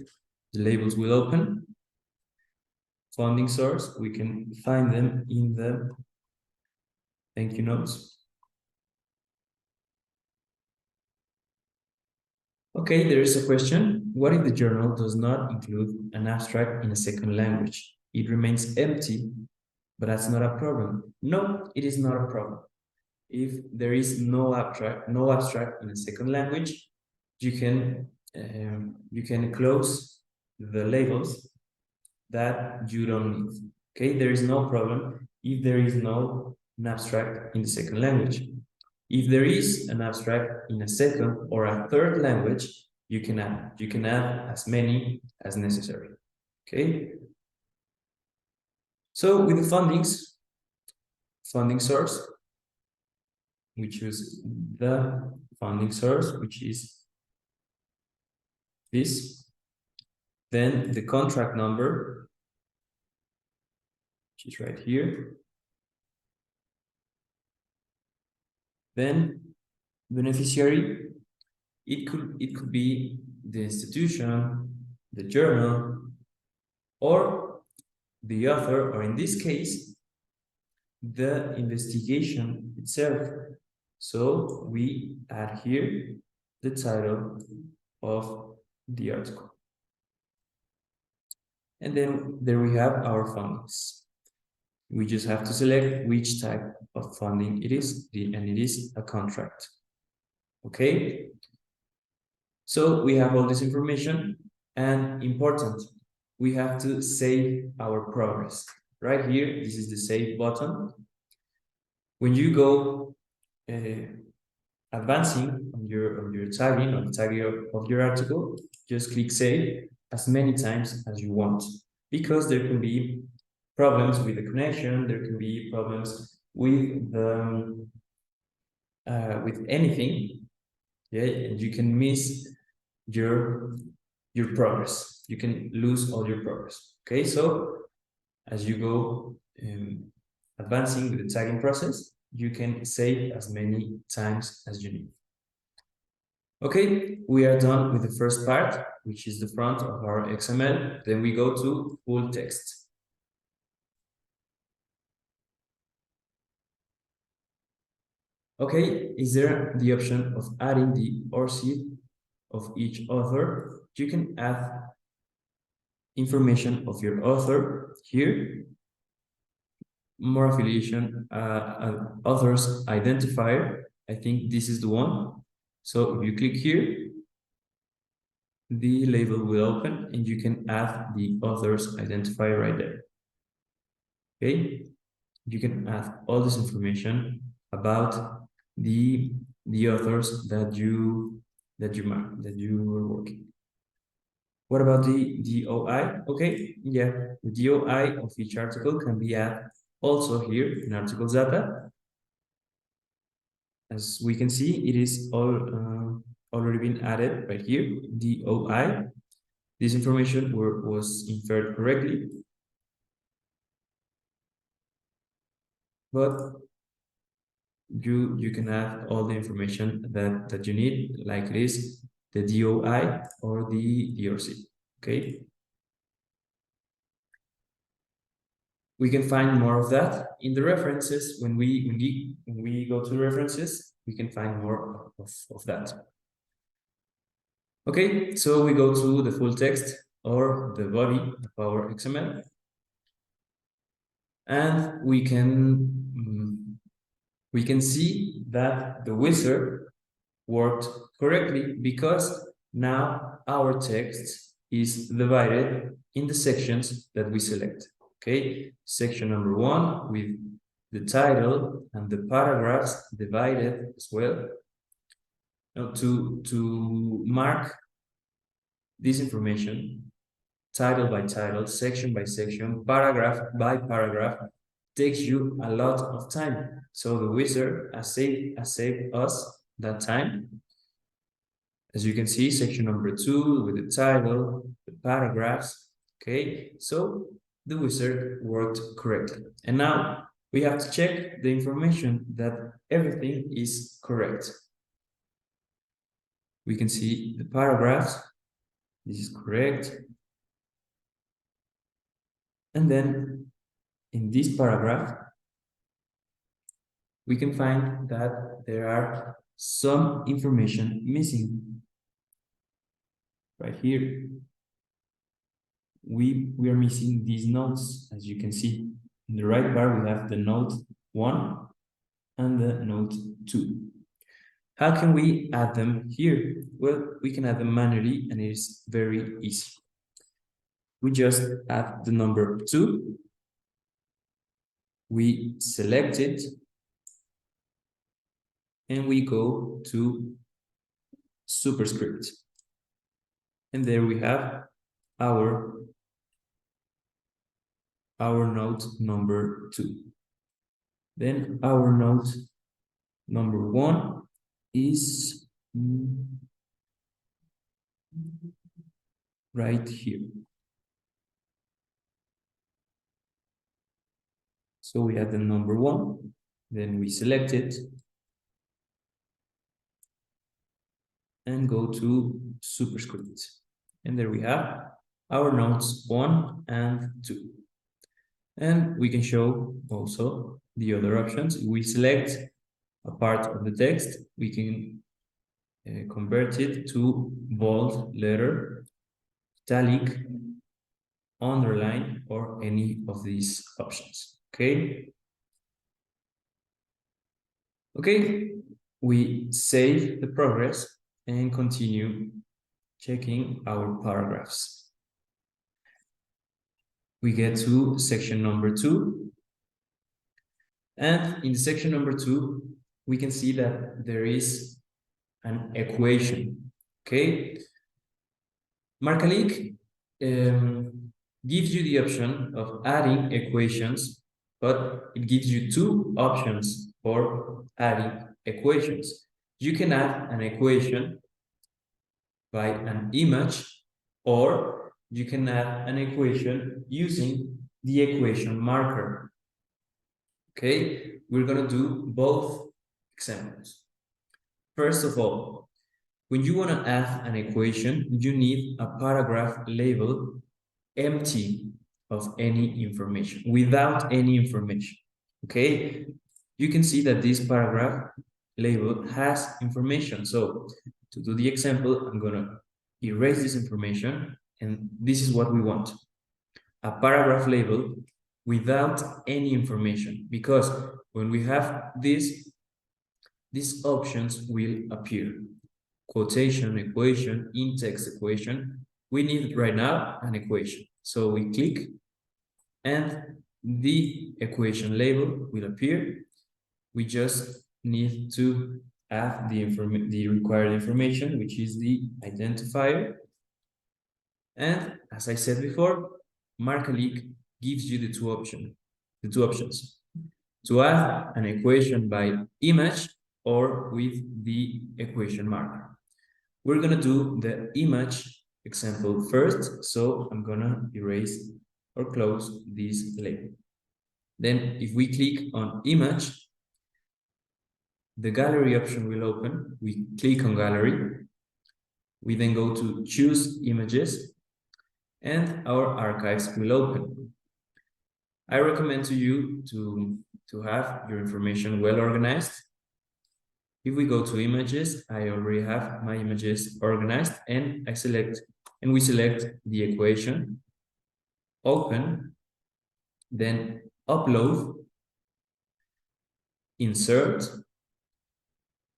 the labels will open. Funding source, we can find them in the thank you notes. Okay, there is a question. What if the journal does not include an abstract in a second language? It remains empty, but that's not a problem. No, it is not a problem. If there is no abstract in a second language, you can close the labels that you don't need. Okay, there is no problem if there is no an abstract in the second language. If there is an abstract in a second or a third language, you can add as many as necessary. Okay. So with the funding source, we choose the funding source, which is this. Then the contract number, which is right here. Then beneficiary, it could be the institution, the journal, or the author, or in this case, the investigation itself. So we add here the title of the article. And then there we have our fundings. We just have to select which type of funding it is, and it is a contract. Okay? So we have all this information, and important, we have to save our progress. Right here, this is the save button. When you go advancing on your tagging, on the tagging of your article, just click save as many times as you want, because there can be problems with the connection, there can be problems with the with anything, yeah, and you can miss your progress. You can lose all your progress. Okay, so as you go advancing with the tagging process, you can save as many times as you need. Okay, we are done with the first part, which is the front of our XML. Then we go to full text. Okay, is there the option of adding the ORCID of each author? You can add information of your author here. More affiliation, authors identifier. I think this is the one. So if you click here, the label will open and you can add the author's identifier right there. Okay, you can add all this information about the authors that you were working. What about the DOI? Okay, yeah, the DOI of each article can be added also here in articles data. As we can see, it is all already been added right here, DOI. This information was inferred correctly, but you can add all the information that you need, like this, the DOI or the DRC. Okay. We can find more of that in the references. When we go to references, we can find more of that. Okay, so we go to the full text or the body of our XML. And we can see that the wizard worked correctly because now our text is divided in the sections that we select. Okay, section number 1 with the title and the paragraphs divided as well. Now to mark this information, title by title, section by section, paragraph by paragraph, takes you a lot of time. So the wizard has saved us that time. As you can see, section number 2 with the title, the paragraphs. Okay, so the wizard worked correctly. And now we have to check the information that everything is correct. We can see the paragraphs. This is correct. And then in this paragraph, we can find that there are some information missing. Right here, we are missing these notes, as you can see. In the right bar, we have the note 1 and the note 2. How can we add them here? Well, we can add them manually, and it is very easy. We just add the number 2. We select it, and we go to superscript. And there we have our note number 2. Then our note number 1 is right here. So we have the number 1, then we select it and go to superscript. And there we have our notes 1 and 2. And we can show also the other options. We select a part of the text, we can convert it to bold letter, italic, underline, or any of these options. Okay. Okay, we save the progress and continue checking our paragraphs. We get to section number 2. And in section number 2, we can see that there is an equation. Okay. Marcalyc gives you the option of adding equations, but it gives you 2 options for adding equations. You can add an equation by an image, or you can add an equation using the equation marker. Okay, we're going to do both examples. First of all, when you want to add an equation, you need a paragraph label empty of any information, without any information. Okay, you can see that this paragraph label has information. So to do the example, I'm going to erase this information, and this is what we want. A paragraph label without any information, because when we have this, these options will appear. Quotation, equation, in-text equation. We need right now an equation. So we click and the equation label will appear. We just need to add the required information, which is the identifier. And as I said before, Marcalyc gives you the two options. To add an equation by image or with the equation marker. We're gonna do the image example first, so I'm gonna erase or close this label. Then if we click on image, the gallery option will open. We click on gallery. We then go to choose images and our archives will open. I recommend to you to have your information well organized. If we go to images, I already have my images organized, and we select the equation, open, then upload, insert.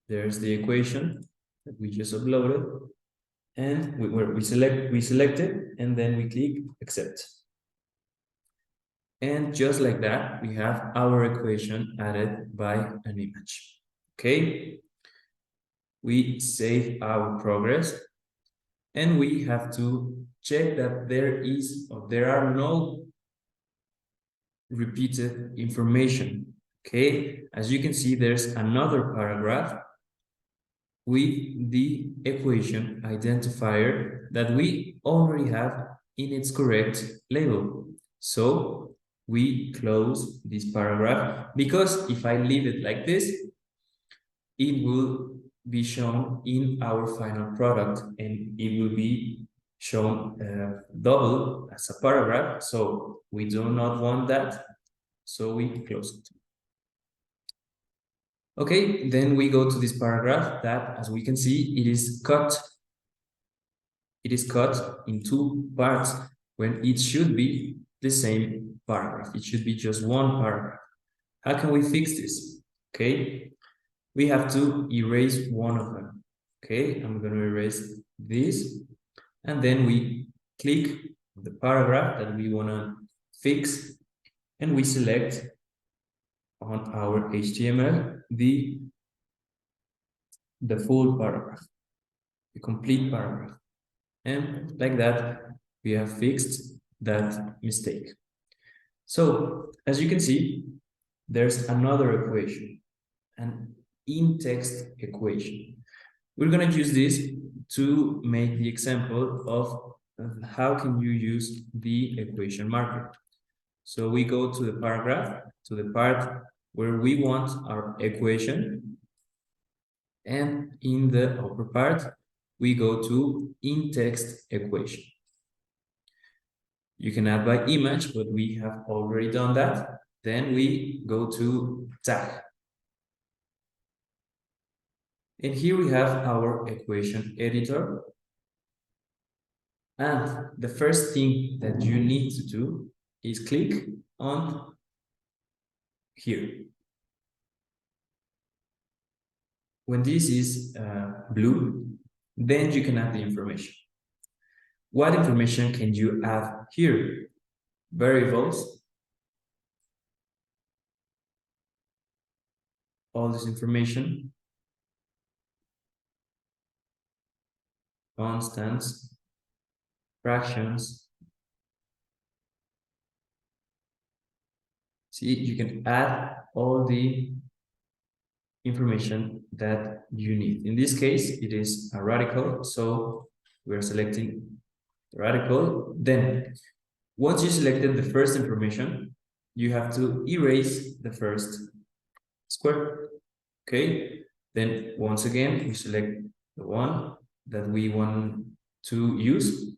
There's the equation that we just uploaded, and we select it, and then we click accept. And just like that, we have our equation added by an image. Okay, we save our progress, and we have to check that there are no repeated information. Okay, as you can see, there's another paragraph with the equation identifier that we already have in its correct label. So we close this paragraph, because if I leave it like this, it will be shown in our final product, and it will be shown double as a paragraph. So we do not want that. So we close it. Okay, then we go to this paragraph that, as we can see, it is cut. It is cut in 2 parts when it should be the same paragraph. It should be just one paragraph. How can we fix this? Okay, we have to erase one of them. Okay, I'm going to erase this, and then we click the paragraph that we want to fix, and we select on our HTML the full paragraph, the complete paragraph. And like that, we have fixed that mistake. So as you can see, there's another equation, an in-text equation. We're going to use this to make the example of how can you use the equation marker. So we go to the paragraph, to the part where we want our equation, and in the upper part, we go to in-text equation. You can add by image, but we have already done that. Then we go to tag. And here we have our equation editor. And the first thing that you need to do is click on here. When this is blue, then you can add the information. What information can you add here? Variables, all this information, constants, fractions. See, you can add all the information that you need. In this case, it is a radical, so we're selecting the radical. Then, once you selected the first information, you have to erase the first square. Okay, then once again, we select the one that we want to use,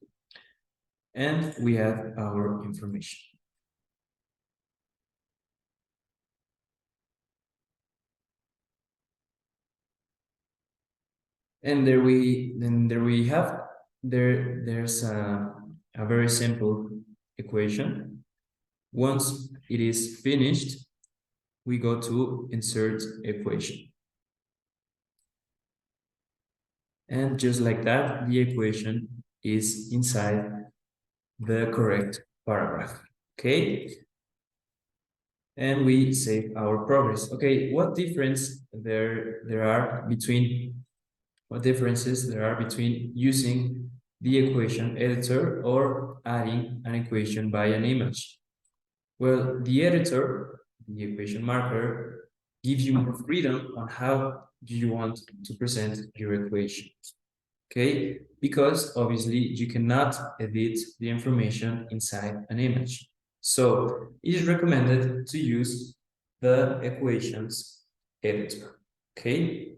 and we have our information. And there's a very simple equation. Once it is finished, we go to insert equation. And just like that, the equation is inside the correct paragraph. Okay. And we save our progress. Okay, what differences there are between using the equation editor or adding an equation by an image? Well, the editor, the equation marker, gives you more freedom on how you want to present your equation. Okay, because obviously you cannot edit the information inside an image. So it is recommended to use the equations editor. Okay.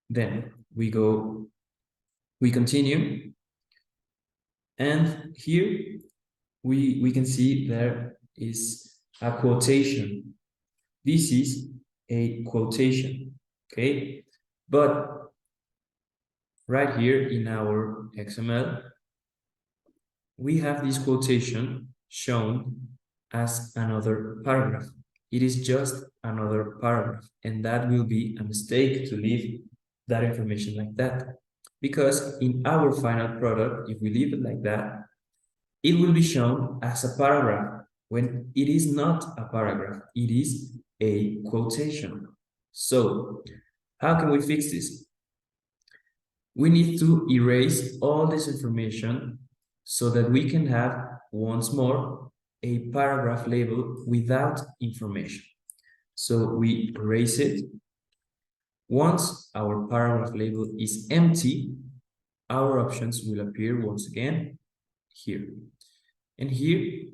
Then we continue. And here we can see there is a quotation. This is a quotation, okay? But right here in our XML, we have this quotation shown as another paragraph. It is just another paragraph, and that will be a mistake to leave that information like that. Because in our final product, if we leave it like that, it will be shown as a paragraph when it is not a paragraph, it is a quotation. So how can we fix this? We need to erase all this information so that we can have once more a paragraph label without information. So we erase it. Once our paragraph label is empty, our options will appear once again here. And here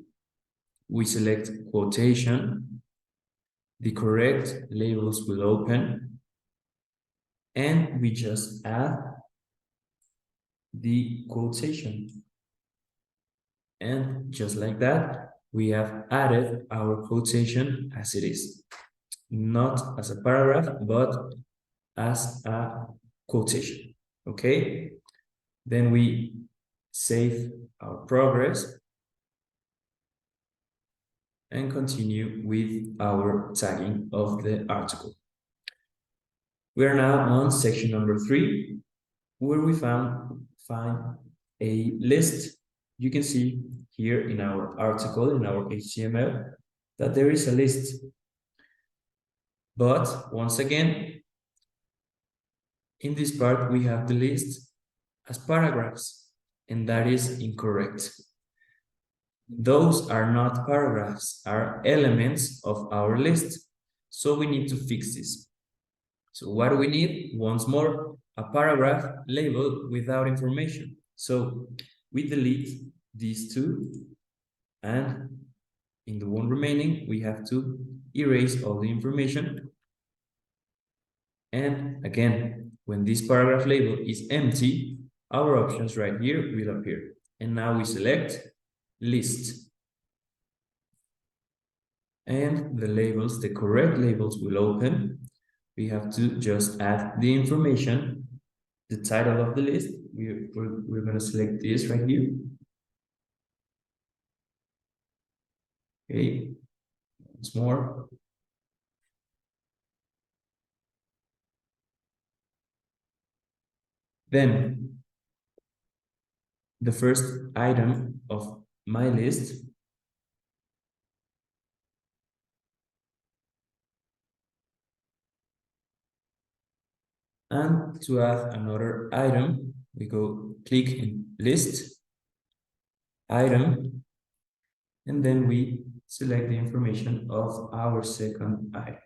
we select quotation. The correct labels will open, and we just add the quotation. And just like that, we have added our quotation as it is. Not as a paragraph, but as a quotation. Okay? Then we save our progress and continue with our tagging of the article. We are now on section number 3, where we find a list. You can see here in our article, in our HTML, that there is a list. But once again, in this part, we have the list as paragraphs, and that is incorrect. Those are not paragraphs, are elements of our list. So we need to fix this. So what do we need? Once more, a paragraph labeled without information. So we delete these two, and in the one remaining, we have to erase all the information. And again, when this paragraph label is empty, our options right here will appear. And now we select list. and the labels, the correct labels will open. We have to just add the information, the title of the list. We're going to select this right here. Okay, once more. Then the first item of my list and to add another item, we go click in list, item, and then we select the information of our second item.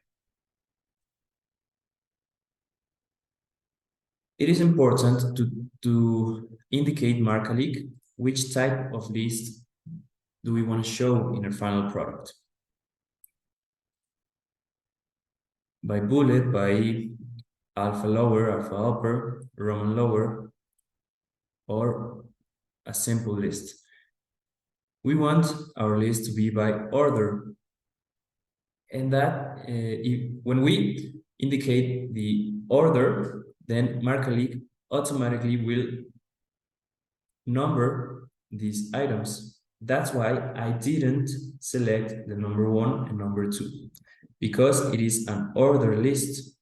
It is important to indicate Marcalyc which type of list do we want to show in our final product. By bullet, by alpha lower, alpha upper, Roman lower, or a simple list. We want our list to be by order. And that when we indicate the order, then Marcalyc automatically will number these items. That's why I didn't select the number 1 and number 2, because it is an order list.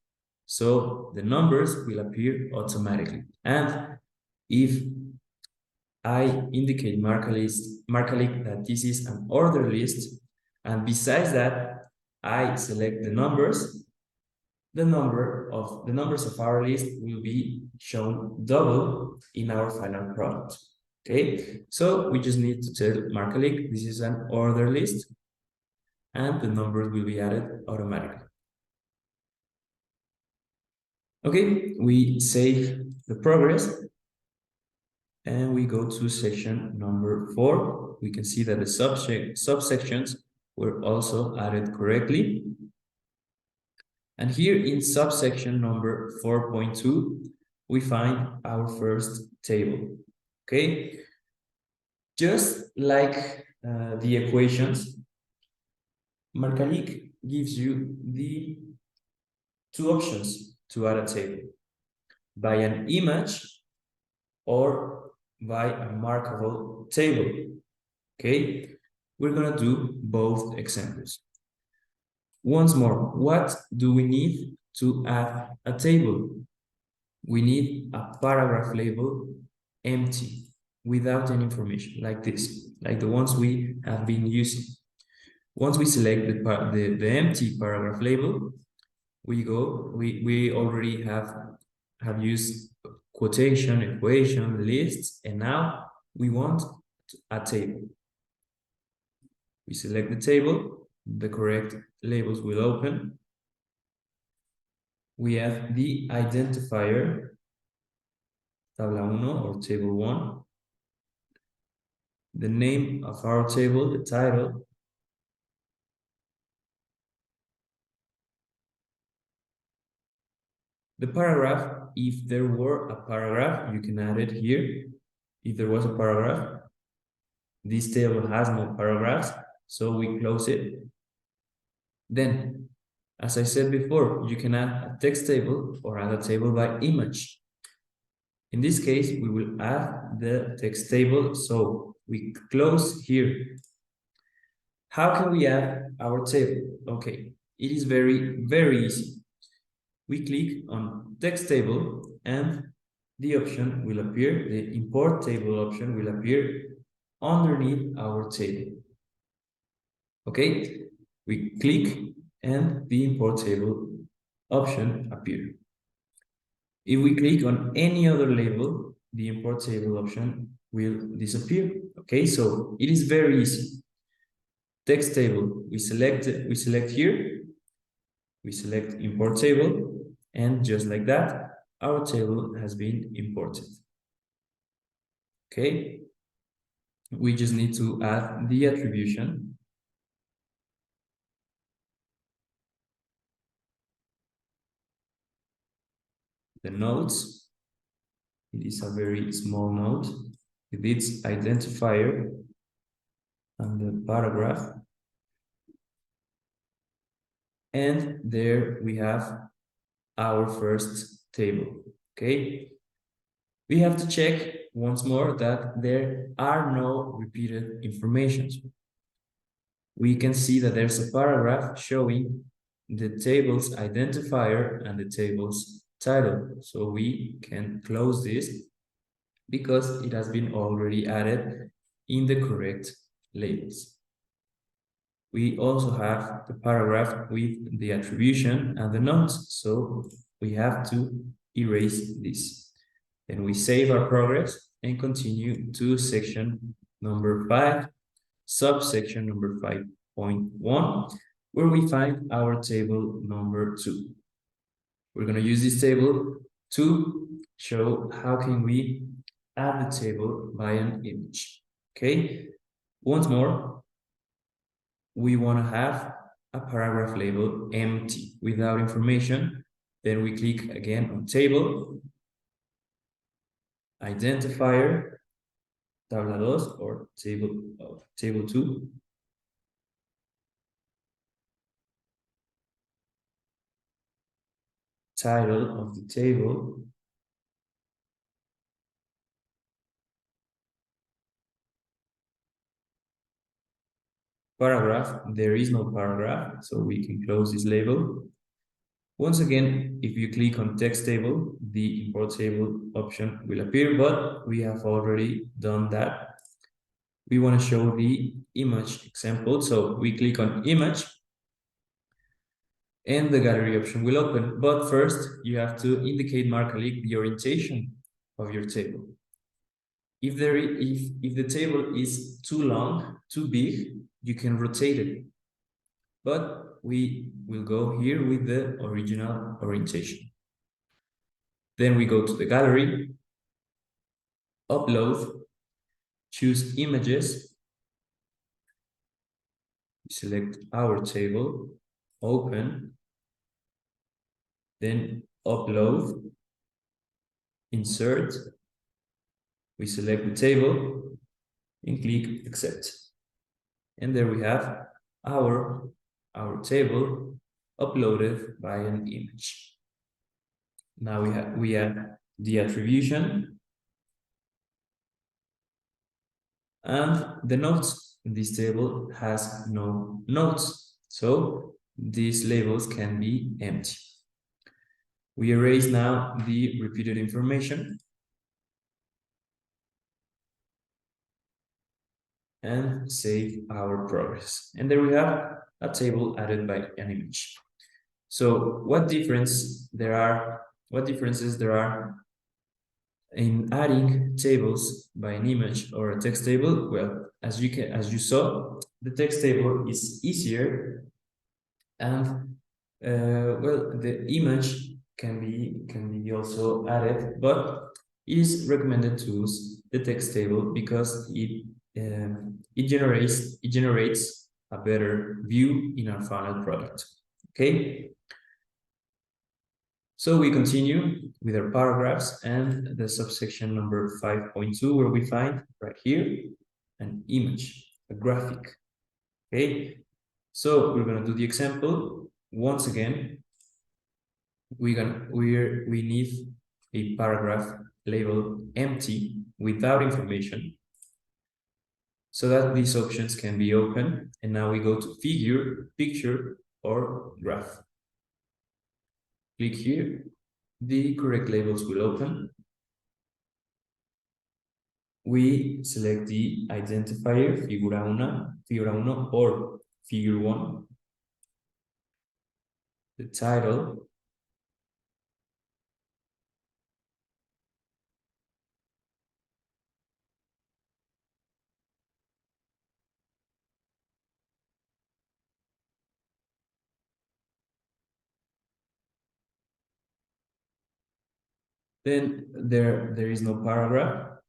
So the numbers will appear automatically. And if I indicate Marcalyc that this is an order list, and besides that, I select the numbers, the numbers of our list will be shown double in our final product. Okay, so we just need to tell Marcalyc this is an order list, and the numbers will be added automatically. Okay, we save the progress, and we go to section number 4. We can see that the subsections were also added correctly. And here in subsection number 4.2, we find our first table. Okay, just like the equations, Marcalyc gives you the 2 options to add a table: by an image or by a markable table. Okay, we're gonna do both examples. Once more, what do we need to add a table? We need a paragraph label empty, without any information, like this, like the ones we have been using. Once we select the empty paragraph label, we already have used quotation, equation, lists, and now we want a table. We select the table, the correct labels will open. We have the identifier, tabla 1 or table 1, the name of our table, the title, the paragraph. If there were a paragraph, you can add it here. If there was a paragraph, this table has no paragraphs, so we close it. Then, as I said before, you can add a text table or add a table by image. In this case, we will add the text table, so we close here. How can we add our table? Okay, it is very, very easy. We click on text table and the option will appear, the import table option will appear underneath our table. Okay, we click and the import table option appears. If we click on any other label, the import table option will disappear. Okay, so it is very easy. Text table, we select here, we select import table, and just like that, our table has been imported. Okay, we just need to add the attribution. The notes, it is a very small note with its identifier and the paragraph. And there we have our first table, okay? We have to check once more that there are no repeated informations. We can see that there's a paragraph showing the table's identifier and the table's title. So we can close this because it has been already added in the correct labels. We also have the paragraph with the attribution and the notes, so we have to erase this. Then we save our progress and continue to section number 5, subsection number 5.1, where we find our table number 2. We're going to use this table to show how can we add the table by an image. Okay, once more, we want to have a paragraph label empty without information. Then we click again on table, identifier, tabla 2 or table 2. Title of the table. Paragraph, there is no paragraph, so we can close this label. Once again, if you click on text table, the import table option will appear, but we have already done that. We want to show the image example, so we click on image and the gallery option will open. But first, you have to indicate Marcalyc the orientation of your table. If the table is too long, too big, you can rotate it. But we will go here with the original orientation. Then we go to the gallery, upload, choose images, select our table, open, then upload, insert, we select the table and click accept. And there we have our table uploaded by an image. Now we have the attribution and the notes. This table has no notes, so these labels can be empty. We erase now the repeated information and save our progress. And there we have a table added by an image. So what differences there are in adding tables by an image or a text table? Well, as you saw, the text table is easier, and well, the image can be also added, but it is recommended to use the text table because it generates a better view in our final product. Okay. So we continue with our paragraphs and the subsection number 5.2, where we find right here an image, a graphic. Okay, so we're gonna do the example once again. We need a paragraph labeled empty without information, so that these options can be open. And now we go to figure, picture, or graph. Click here, the correct labels will open. We select the identifier, figura 1, or figure 1, the title, then there is no paragraph.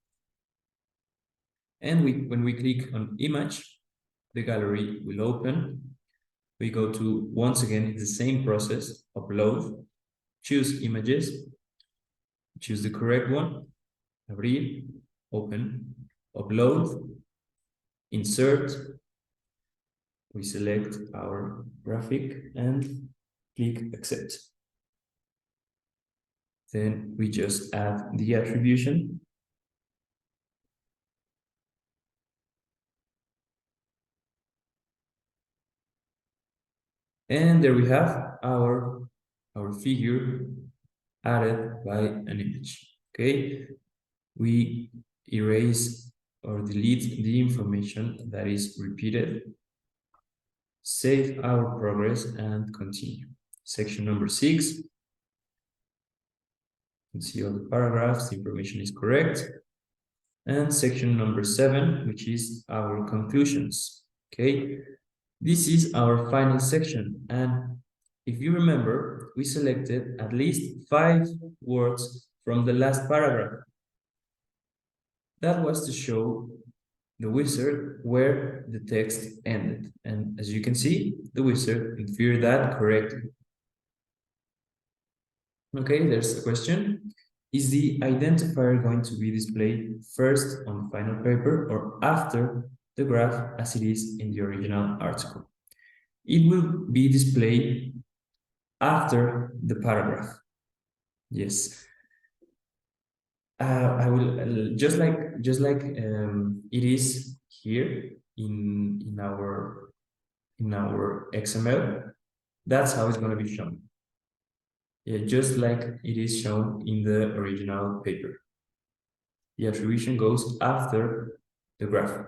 And when we click on image, the gallery will open. We go to, once again, the same process, upload, choose images, choose the correct one, abrir, open, upload, insert, we select our graphic and click accept. Then we just add the attribution. And there we have our figure added by an image. Okay, we erase or delete the information that is repeated, save our progress and continue. Section number 6. You can see all the paragraphs, the information is correct. And section number 7, which is our conclusions. Okay, this is our final section. And if you remember, we selected at least 5 words from the last paragraph. That was to show the wizard where the text ended. And as you can see, the wizard inferred that correctly. Okay, there's a question. Is the identifier going to be displayed first on the final paper or after the graph as it is in the original article? It will be displayed after the paragraph. Yes. I will just like it is here in our XML. That's how it's going to be shown. Yeah, just like it is shown in the original paper. The attribution goes after the graph.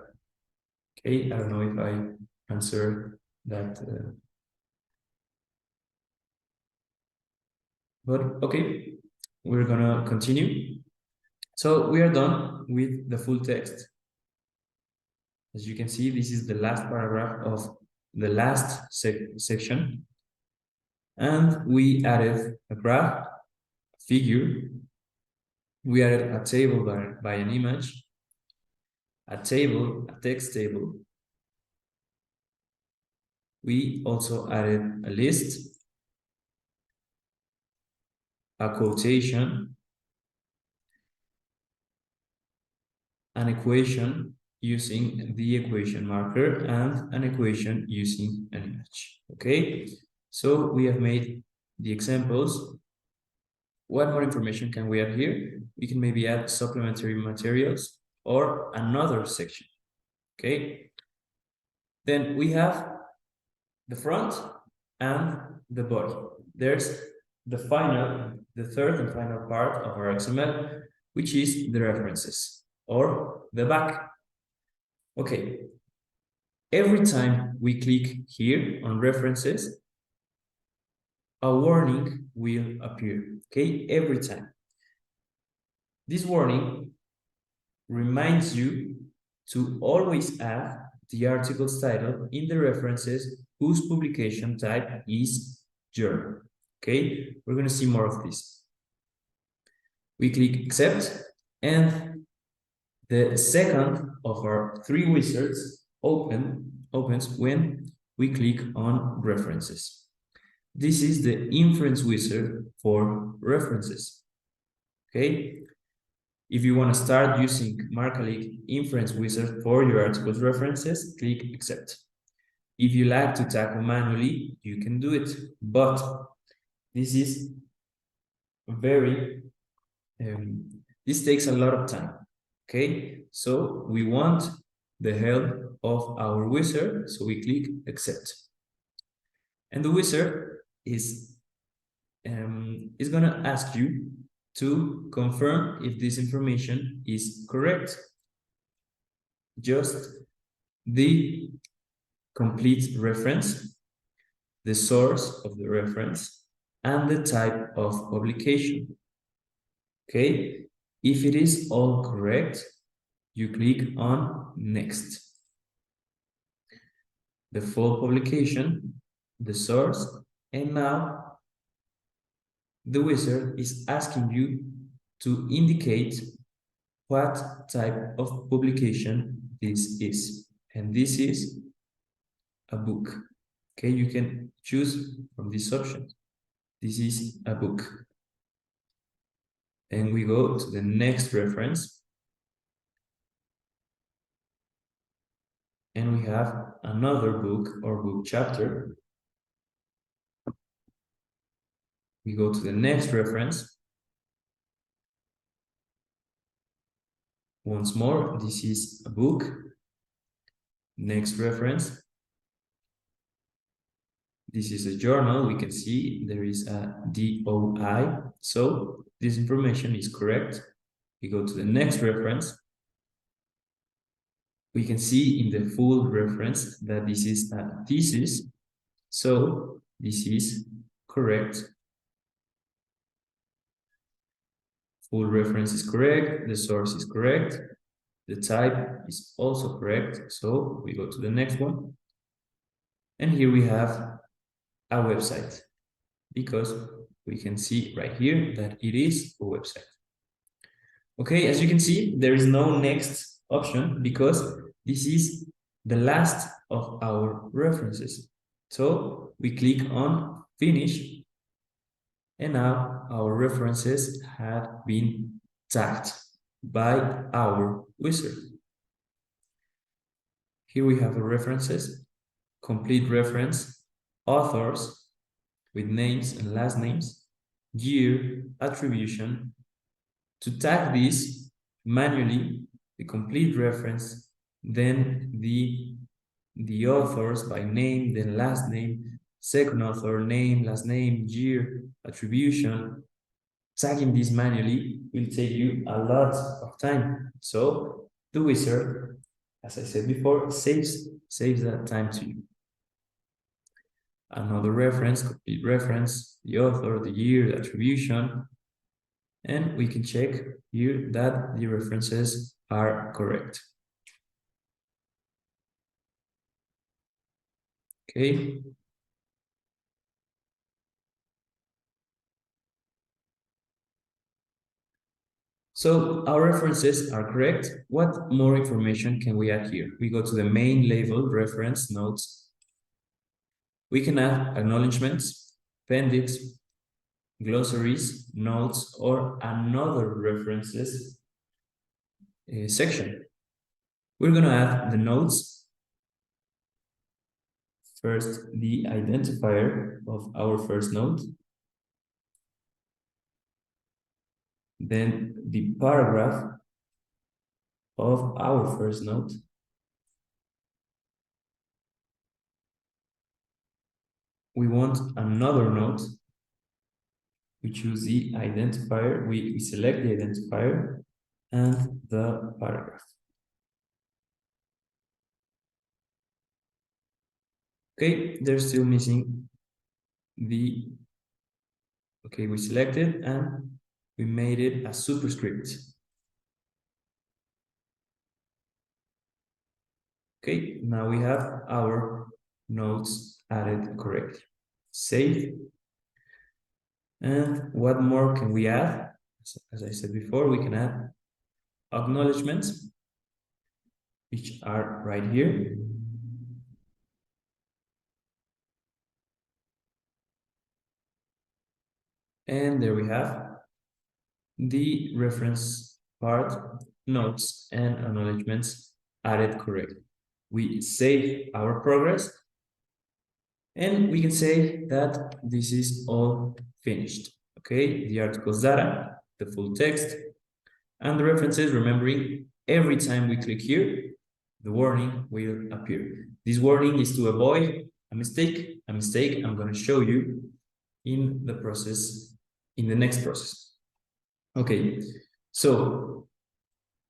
Okay, I don't know if I answered that. But okay, we're gonna continue. So we are done with the full text. As you can see, this is the last paragraph of the last section. And we added a graph, a figure. We added a table by an image, a table, a text table. We also added a list, a quotation, an equation using the equation marker, and an equation using an image. Okay, so we have made the examples. What more information can we add here? We can maybe add supplementary materials or another section. Okay, then we have the front and the body. There's the third and final part of our XML, which is the references or the back. Okay, every time we click here on references, a warning will appear, okay, every time. This warning reminds you to always add the article's title in the references whose publication type is journal. Okay, we're going to see more of this. We click accept, and the second of our 3 wizards opens when we click on references. This is the inference wizard for references. Okay, if you want to start using Marcalyc inference wizard for your article's references, click accept. If you like to tackle manually, you can do it, but this is very this takes a lot of time. Okay, so we want the help of our wizard, so we click accept, and the wizard is gonna ask you to confirm if this information is correct. Just the complete reference, the source of the reference, and the type of publication. Okay, if it is all correct, you click on next. The full publication, the source, and now the wizard is asking you to indicate what type of publication this is. And this is a book. Okay, you can choose from this option. This is a book. And we go to the next reference. and we have another book or book chapter. We go to the next reference. Once more, this is a book. Next reference. This is a journal. We can see there is a DOI. So this information is correct. We go to the next reference. We can see in the full reference that this is a thesis. So this is correct. Full reference is correct. The source is correct. The type is also correct. So we go to the next one. And here we have a website, because we can see right here that it is a website. Okay, as you can see, there is no next option because this is the last of our references. So we click on finish, and now our references have been tagged by our wizard. Here we have the references, complete reference, authors with names and last names, year, attribution. To tag this manually, the complete reference, then the authors by name, then last name, second author, name, last name, year, attribution. Tagging this manually will take you a lot of time. So the wizard, as I said before, saves that time to you. Another reference, complete reference, the author, the year, the attribution, and we can check here that the references are correct. Okay. So our references are correct. What more information can we add here? We go to the main label, reference, notes. We can add acknowledgements, appendix, glossaries, notes, or another references section. We're going to add the notes. First, the identifier of our first note. Then the paragraph of our first note. We want another note. We choose the identifier, we select the identifier and the paragraph. Okay, they're still missing the, okay, we selected and we made it a superscript. Okay, now we have our notes added correctly. Save. And what more can we add? As I said before, we can add acknowledgements, which are right here. And there we have the reference part, notes and acknowledgements added correctly. We save our progress and we can say that this is all finished. Okay, the article's data, the full text, and the references, remembering every time we click here, the warning will appear. This warning is to avoid a mistake I'm going to show you in the process, in the next process. Okay, so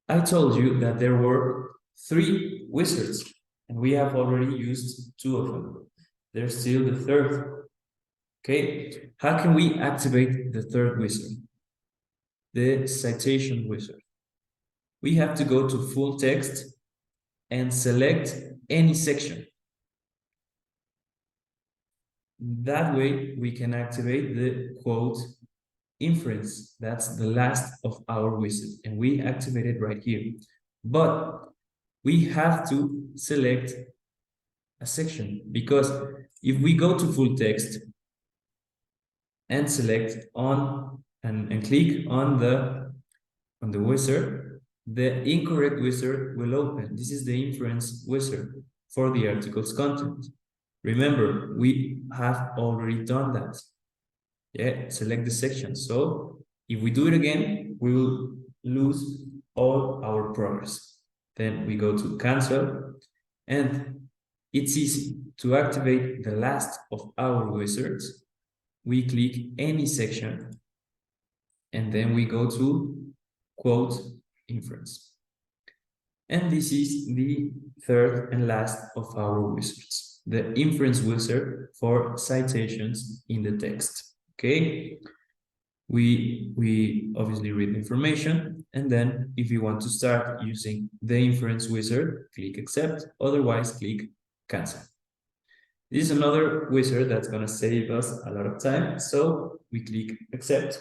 I told you that there were 3 wizards, and we have already used 2 of them. There's still the third. Okay, how can we activate the third wizard? The citation wizard. We have to go to full text and select any section. That way we can activate the quote inference. That's the last of our wizard, and we activate it right here. But we have to select a section, because if we go to full text and select on and click on the wizard, the incorrect wizard will open. This is the inference wizard. for the article's content. Remember, we have already done that. Yeah, select the section. So if we do it again, we will lose all our progress. Then we go to cancel, and it's easy to activate the last of our wizards. We click any section, and then we go to quote inference. And this is the third and last of our wizards, the inference wizard for citations in the text. Okay, we obviously read information, and then if you want to start using the inference wizard, click accept, otherwise click cancel. This is another wizard that's going to save us a lot of time, so we click accept,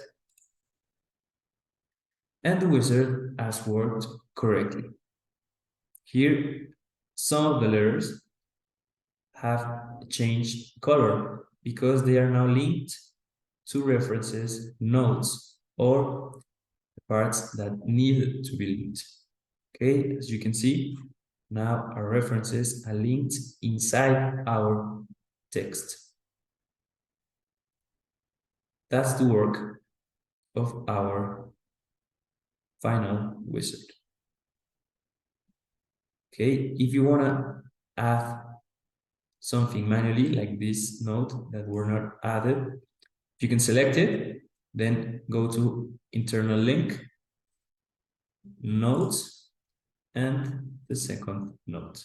and the wizard has worked correctly. Here, some of the letters have changed color because they are now linked to references, notes, or parts that need to be linked. Okay, as you can see, now our references are linked inside our text. That's the work of our final wizard. Okay, if you want to add something manually, like this note that were not added, you can select it, then go to internal link, notes, and the second note.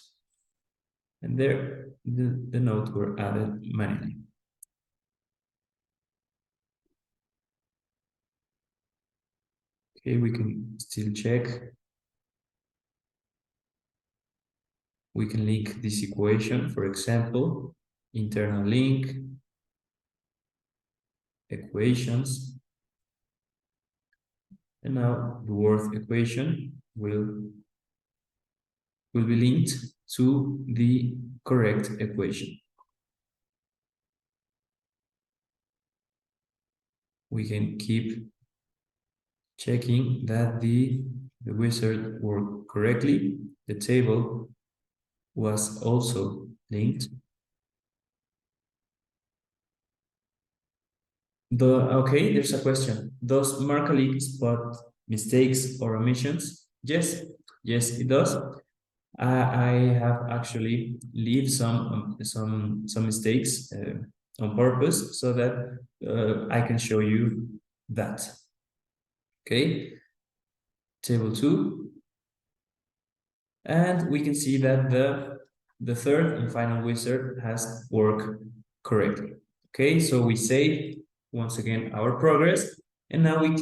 And there, the note were added manually. Okay, we can still check. We can link this equation, for example, internal link, equations, and now the word equation will be linked to the correct equation. We can keep checking that the wizard worked correctly. The table was also linked. Okay, there's a question. Does Marcalyc spot mistakes or omissions? Yes, it does. I have actually leave some mistakes on purpose so that I can show you that. Okay, table 2, and we can see that the third and final wizard has worked correctly. Okay, so we save once again our progress, and now we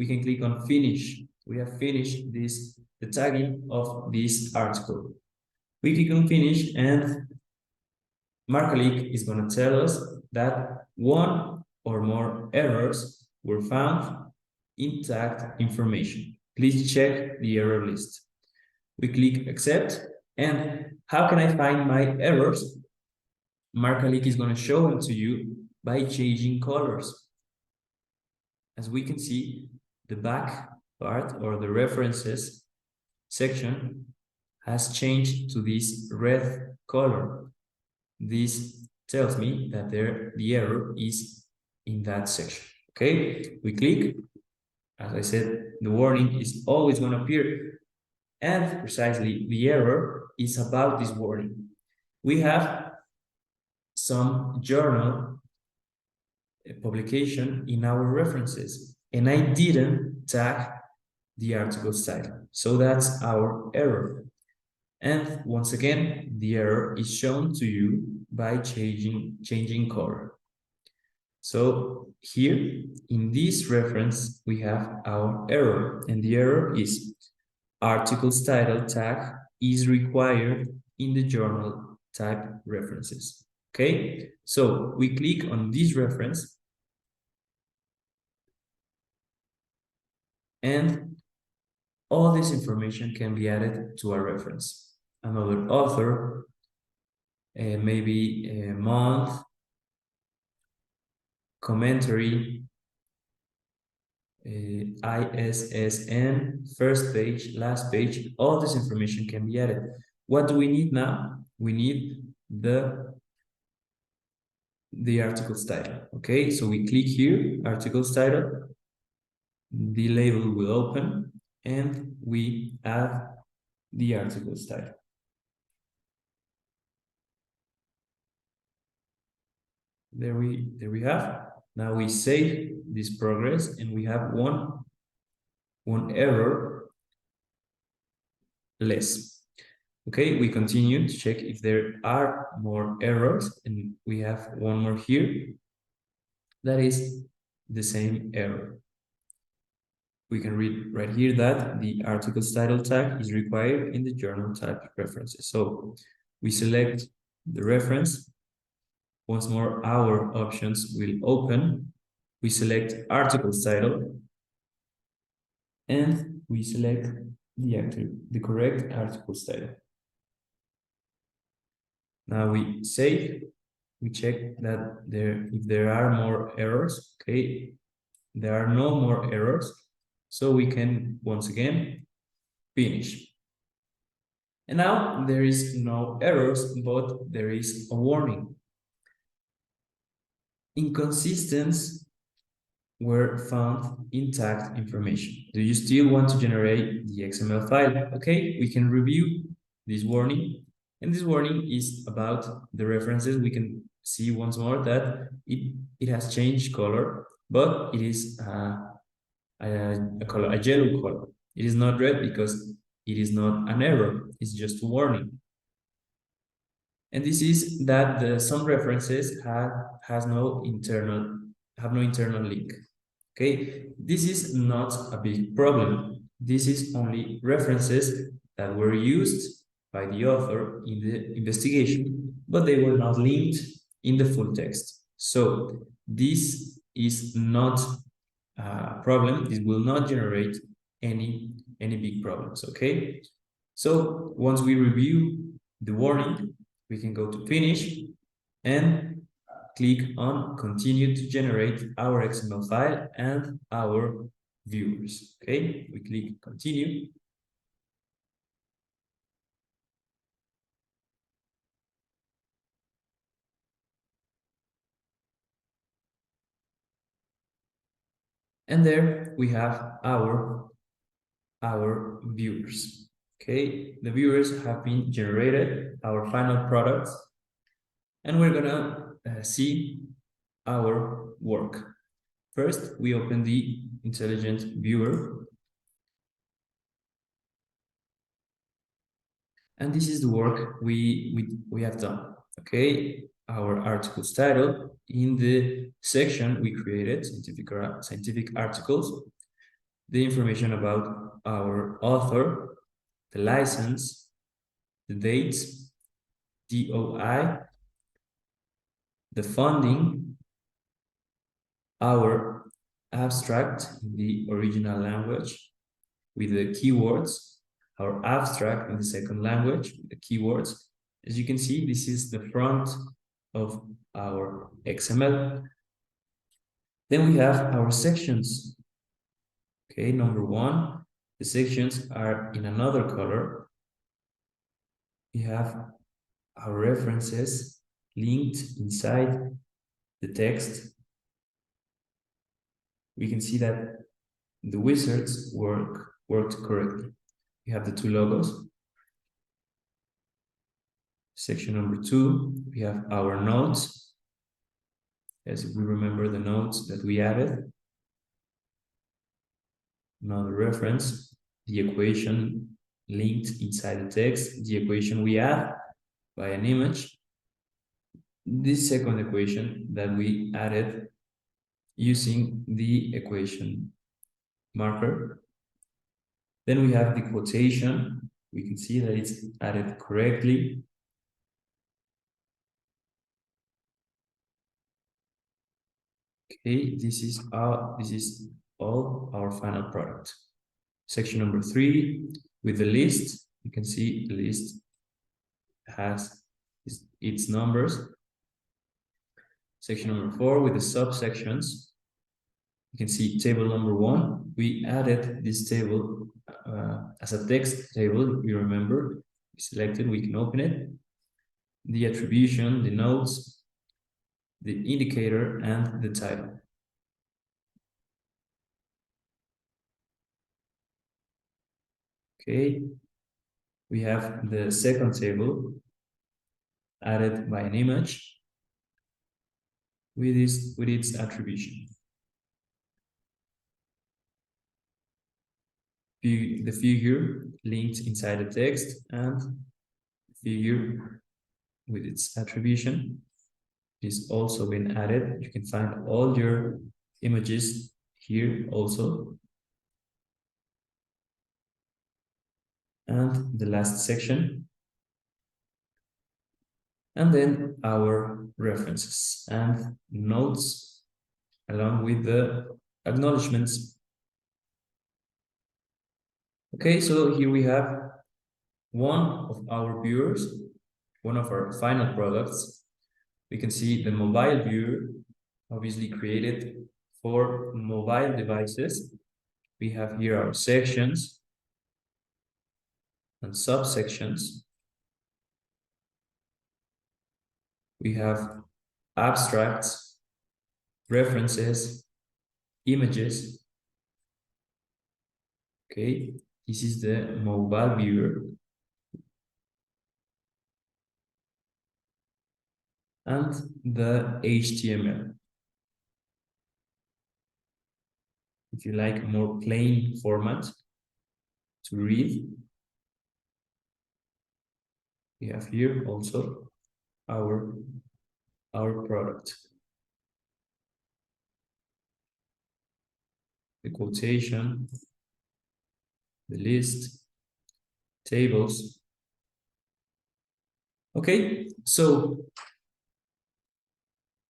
can click on finish. We have finished the tagging of this article. We click on finish, and Marcalyc is going to tell us that one or more errors were found in tagged information. Please check the error list. We click accept, and how can I find my errors? Marcalyc is going to show them to you by changing colors. As we can see, the back part or the references section has changed to this red color. This tells me that the error is in that section. Okay, we click. As I said, the warning is always going to appear, and precisely the error is about this warning. We have some journal publication in our references, and I didn't tag the article's title, so that's our error. And once again, the error is shown to you by changing color. So here in this reference, we have our error, and the error is article's title tag is required in the journal type references. Okay, so we click on this reference, and all this information can be added to a reference. Another author, maybe a month, commentary, ISSN, first page, last page, all this information can be added. What do we need now? We need the article's title. Okay, so we click here, article's title, the label will open, and we add the article's title. There we have. Now we save this progress, and we have one error less. Okay, we continue to check if there are more errors, and we have one more here. That is the same error. We can read right here that the article's title tag is required in the journal type references. So we select the reference. Once more, our options will open. We select article's title, and we select the correct article's title. Now we save. We check that if there are more errors. Okay, there are no more errors, so we can once again finish. And now there is no errors, but there is a warning. Inconsistencies were found intact information. Do you still want to generate the XML file? Okay, we can review this warning. And this warning is about the references. We can see once more that it has changed color, but it is a yellow color. It is not red because it is not an error. It's just a warning. And this is that some references have no internal link. Okay, this is not a big problem. This is only references that were used by the author in the investigation, but they were not linked in the full text. So this is not a problem. This will not generate any big problems. Okay, so once we review the warning, we can go to finish and click on continue to generate our XML file and our viewers. Okay, we click continue. And there we have our viewers. Okay, the viewers have been generated, our final products, and we're gonna see our work. First, we open the intelligent viewer. And this is the work we have done. Okay, our article's title. In the section we created, scientific articles, the information about our author, the license, the dates, DOI, the funding, our abstract in the original language with the keywords, our abstract in the second language with the keywords. As you can see, this is the front of our XML. Then we have our sections. Okay, number one, the sections are in another color. We have our references linked inside the text. We can see that the wizards worked correctly. We have the two logos. Section number two, we have our notes. As we remember the notes that we added. Another reference, the equation linked inside the text, the equation we add by an image. This second equation that we added using the equation marker. Then we have the quotation. We can see that it's added correctly. Okay, this is all our final product. Section number three, with the list, you can see the list has its numbers. Section number four, with the subsections, you can see table number one. We added this table as a text table, if you remember. selected, we can open it. The attribution, the notes, the indicator, and the title. Okay, we have the second table added by an image with its attribution. The figure linked inside the text and the figure with its attribution is also been added. You can find all your images here also. And the last section. And then our references and notes along with the acknowledgements. Okay, so here we have one of our viewers, one of our final products. We can see the mobile viewer, obviously created for mobile devices. We have here our sections and subsections. We have abstracts, references, images. Okay, this is the mobile viewer. And the HTML. If you like a more plain format to read, we have here also our product. The quotation, the list, tables. Okay, so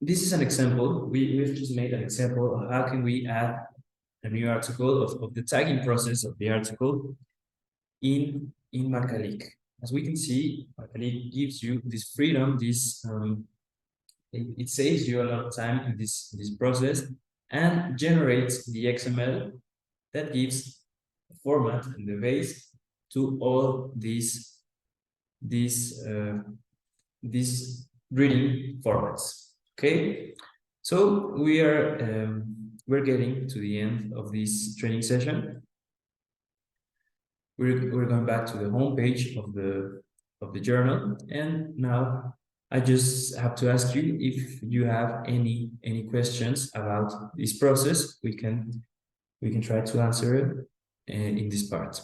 this is an example. We've just made an example of how can we add a new article of the tagging process of the article in Marcalyc. As we can see, Marcalyc gives you this freedom, it saves you a lot of time in this process and generates the XML that gives the format and the base to all these reading formats. Okay, so we're getting to the end of this training session. We're going back to the home page of the journal, and now I just have to ask you if you have any questions about this process. We can try to answer it in this part.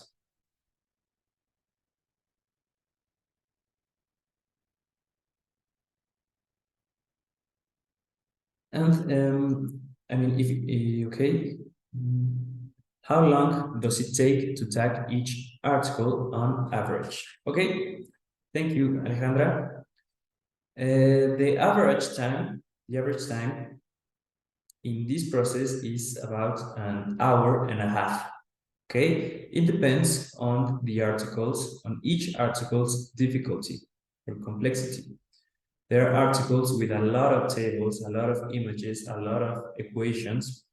And I mean, okay, how long does it take to tag each article on average? Okay, thank you, Alejandra. The average time in this process is about an hour and a half. Okay, it depends on the articles, on each article's difficulty or complexity. There are articles with a lot of tables, a lot of images, a lot of equations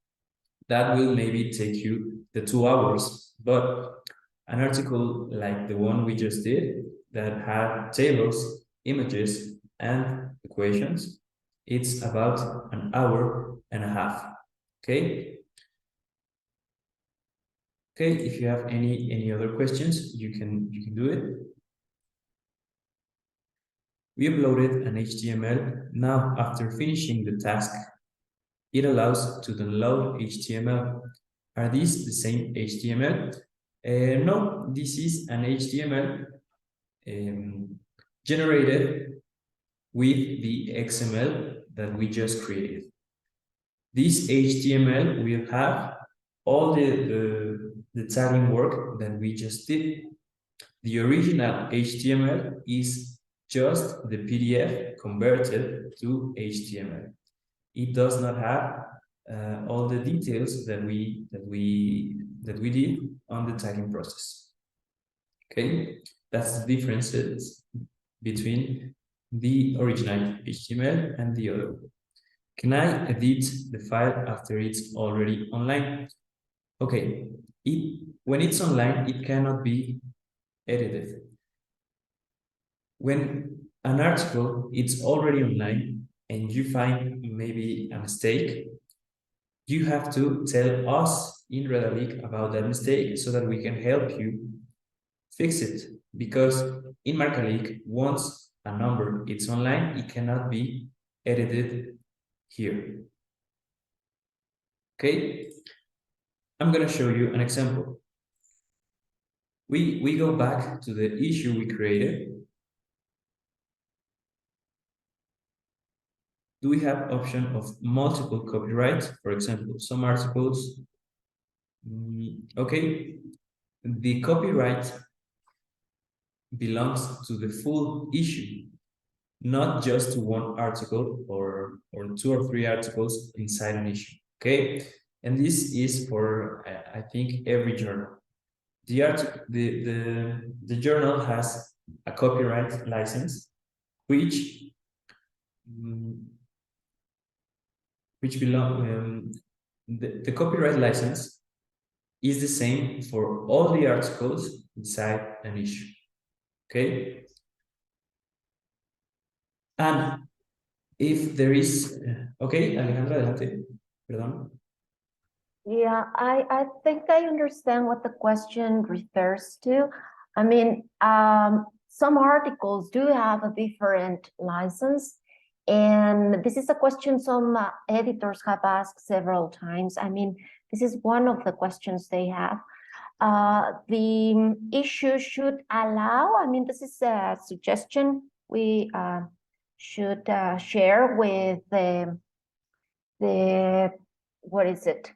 that will maybe take you the 2 hours. But an article like the one we just did that had tables, images, and equations, it's about an hour and a half. Okay. Okay, if you have any other questions, you can do it. We uploaded an HTML. Now, after finishing the task, it allows to download HTML. Are these the same HTML? No, this is an HTML generated with the XML that we just created. This HTML will have all the tagging work that we just did. The original HTML is just the PDF converted to HTML. It does not have all the details that we did on the tagging process. Okay, that's the differences between the original HTML and the other. Can I edit the file after it's already online? Okay, when it's online, it cannot be edited. when an article is already online and you find maybe a mistake, you have to tell us in Redalyc about that mistake so that we can help you fix it. Because in Marcalyc, once a number is online, it cannot be edited here. Okay, I'm going to show you an example. We go back to the issue we created. Do we have option of multiple copyright? For example, some articles. Okay, the copyright belongs to the full issue, not just to one article or 2 or 3 articles inside an issue. Okay, and this is for I think every journal. The journal has a copyright license, which belong the copyright license is the same for all the articles inside an issue. Okay, and if there is okay, Alejandra, adelante. Perdón. Yeah, I think I understand what the question refers to. I mean, some articles do have a different license, and this is a question some editors have asked several times. I mean, this is one of the questions they have. The issue should allow, I mean, this is a suggestion we should share with the what is it?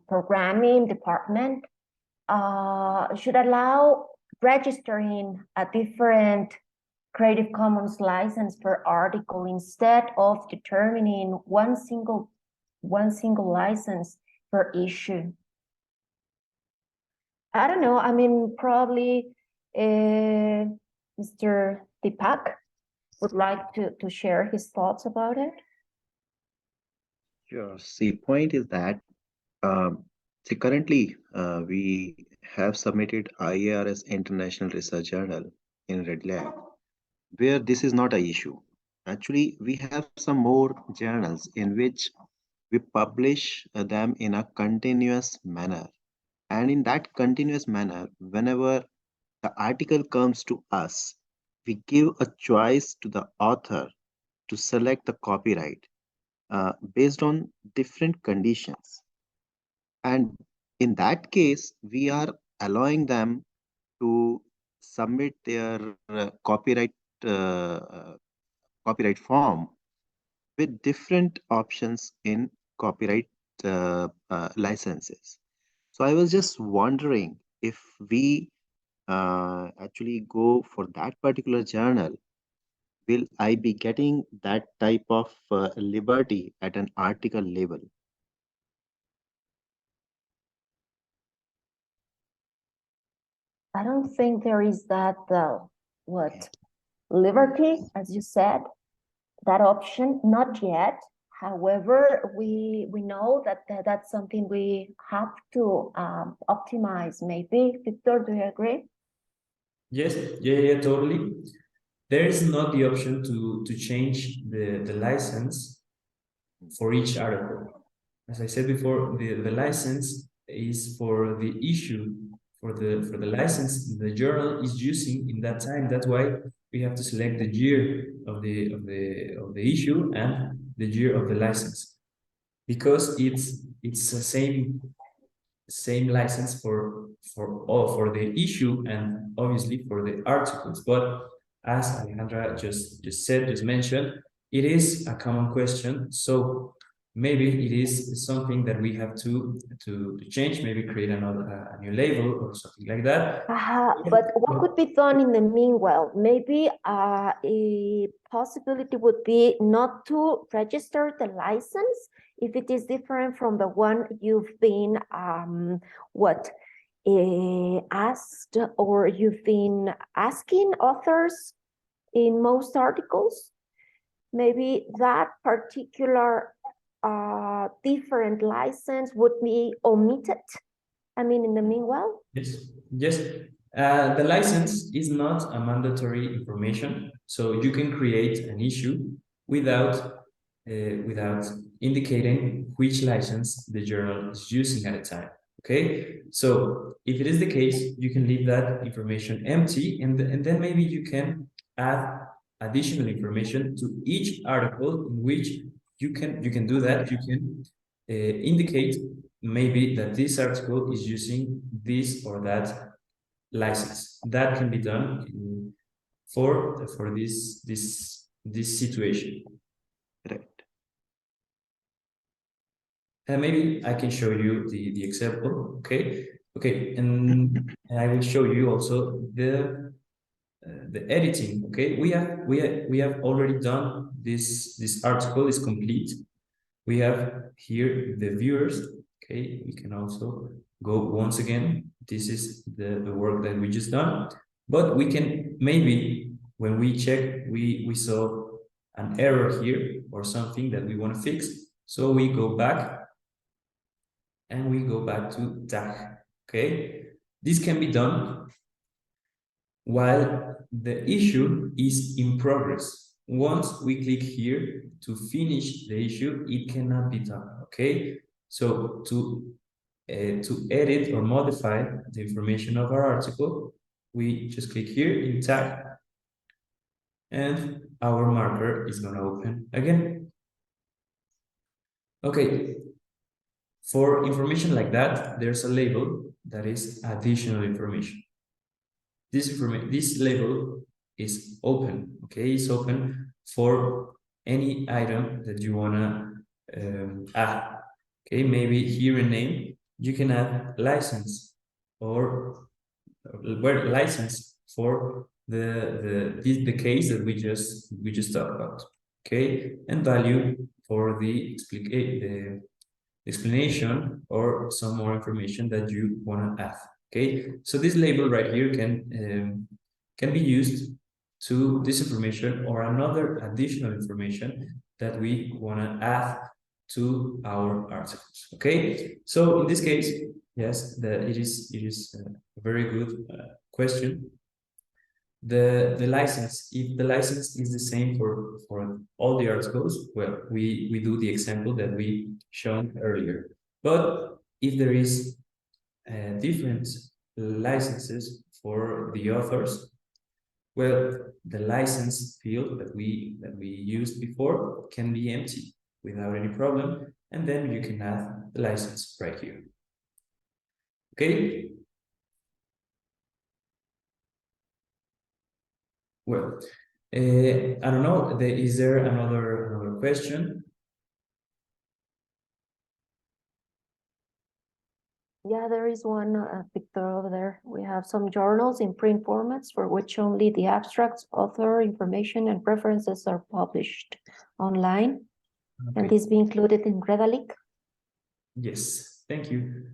Programming department should allow registering a different Creative Commons license per article instead of determining one single license per issue. I don't know. I mean, probably Mr. Deepak would like to share his thoughts about it. Sure. See, point is that see, currently we have submitted IARS International Research Journal in Redalyc, where this is not an issue. Actually, we have some more journals in which we publish them in a continuous manner. And in that continuous manner, whenever the article comes to us, we give a choice to the author to select the copyright based on different conditions. And in that case, we are allowing them to submit their copyright form with different options in copyright licenses. So I was just wondering if we actually go for that particular journal, will I be getting that type of liberty at an article level? I don't think there is that liberty, as you said, that option, not yet. However, we know that that's something we have to optimize. Maybe, Victor, do you agree? Yes, yeah, totally. There is not the option to change the license for each article. As I said before, the license is for the issue, for the license the journal is using in that time. That's why we have to select the year of the issue and the year of the license, because it's the same license for the issue and obviously for the articles. But as Alejandra just mentioned, it is a common question. So maybe it is something that we have to change, maybe create a new label or something like that. But what could be done in the meanwhile? Maybe a possibility would be not to register the license if it is different from the one you've been asked, or you've been asking authors in most articles. Maybe that particular different license would be omitted. I mean, in the meanwhile. Yes, The license is not a mandatory information, so you can create an issue without indicating which license the journal is using at a time. Okay, so if it is the case, you can leave that information empty, and then maybe you can add additional information to each article in which you can do that. You can indicate maybe that this article is using this or that license. That can be done for this situation. Right. And maybe I can show you the example. Okay, and I will show you also the editing. Okay, we have already done this article is complete. We have here the viewers. Okay, we can also go once again. This is the work that we just done, but we can maybe when we check, we saw an error here or something that we want to fix. So we go back and we go back to tag. Okay, this can be done while the issue is in progress. Once we click here to finish the issue, it cannot be done. Okay, so to edit or modify the information of our article, we just click here in tag, and our marker is going to open again. Okay, for information like that, there's a label that is additional information. This label is open. Okay, it's open for any item that you wanna add. Okay, maybe here in name you can add license or where license for the case that we just talked about. Okay, and value for the explanation or some more information that you want to add. Okay, so this label right here can be used to this information or another additional information that we want to add to our articles. Okay, so in this case, yes, it is a very good question. The license, if the license is the same for all the articles, well, we do the example that we shown earlier. But if there is different licenses for the authors, well, the license field that we used before can be empty without any problem, and then you can add the license right here. Okay. Well, I don't know. Is there another question? Yeah, there is one picture over there. We have some journals in print formats for which only the abstracts, author information, and preferences are published online. Okay. And this be included in Redalyc? Yes, thank you.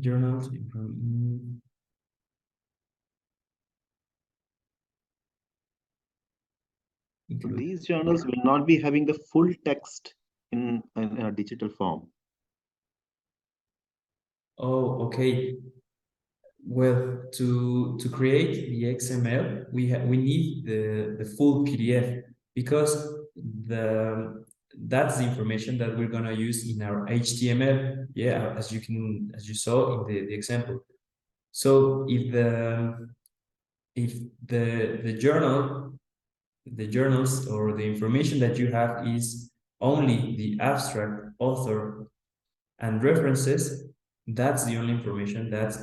Journals. So these journals will not be having the full text in a digital form. Oh, okay. Well, to create the XML, we need the full PDF because that's the information that we're gonna use in our HTML. Yeah, as you saw in the example. So if the journals or the information that you have is only the abstract, author, and references, that's the only information that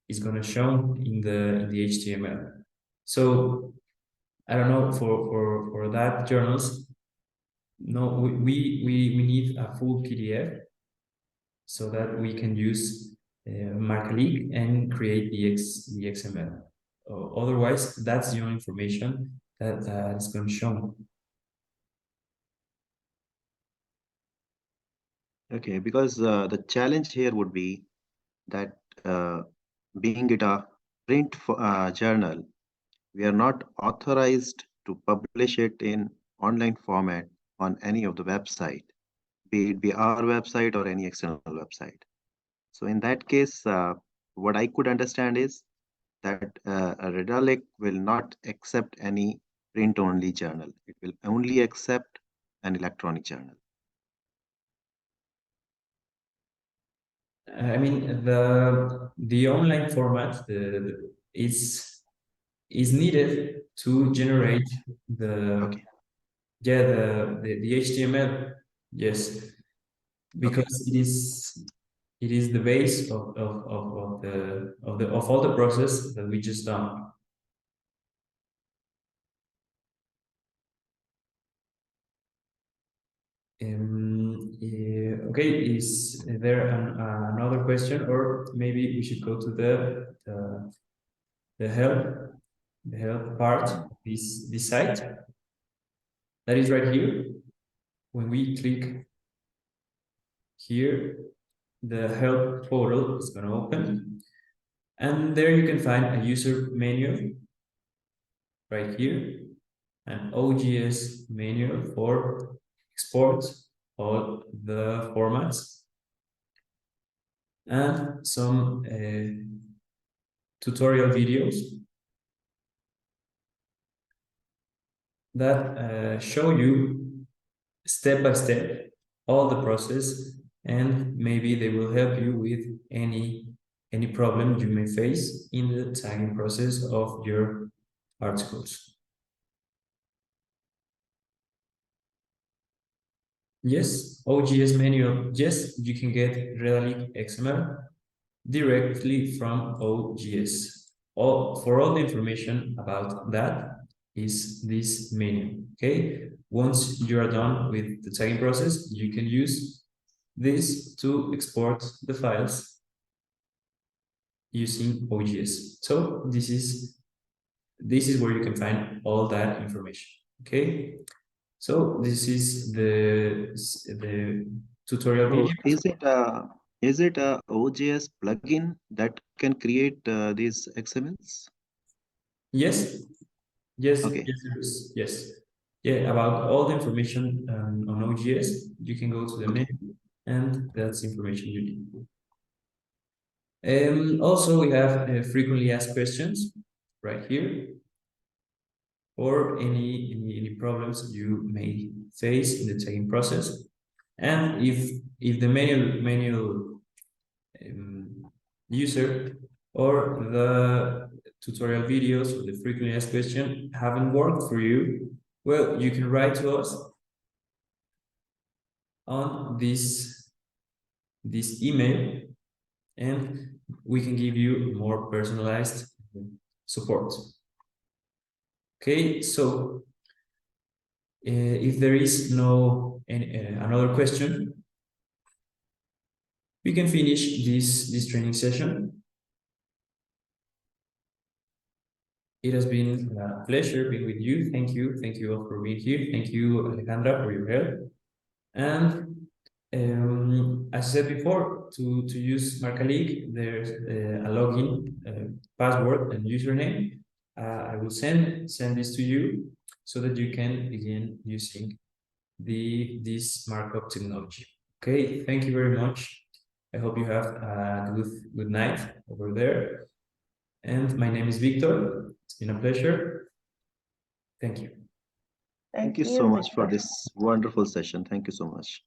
is going to show in the HTML. So I don't know for that journals. No, we need a full PDF so that we can use Marcalyc and create the XML. Otherwise, that's the only information that is going to show. Okay, because the challenge here would be that being it a print journal, we are not authorized to publish it in online format on any of the website, be it be our website or any external website. So in that case, what I could understand is that a Redalyc will not accept any print-only journal. It will only accept an electronic journal. I mean, the online format is needed to generate the Okay. the HTML. Yes, because it is the base of all the process that we just done. Okay, is there another question, or maybe we should go to the help part of this site that is right here. When we click here, the help portal is going to open, and there you can find a user manual right here, an OGS manual for export all the formats, and some tutorial videos that show you step by step all the process, and maybe they will help you with any problem you may face in the tagging process of your articles. Yes, OGS manual. Yes, you can get Redalyc XML directly from OGS. For all the information about that is this menu. Okay, once you are done with the tagging process, you can use this to export the files using OGS. So this is where you can find all that information. Okay, so this is the tutorial So video. is it a OJS plugin that can create these XMLs? Yes, yes, Okay. yes, there is. Yes, yeah. About all the information on OGS, you can go to the Okay. menu, and that's information you need. Also, we have frequently asked questions right here, or any problems you may face in the tagging process. And if the manual user or the tutorial videos or the frequently asked question haven't worked for you, well, you can write to us on this email, and we can give you more personalized support. Okay, so if there is no another question, we can finish this training session. It has been a pleasure being with you. Thank you all for being here. Thank you, Alejandra, for your help. And as I said before, to use Marcalyc, there's a login password and username. I will send this to you so that you can begin using this markup technology. Okay, thank you very much. I hope you have a good night over there. And my name is Victor. It's been a pleasure. Thank you. Thank you so much for this wonderful session. Thank you so much.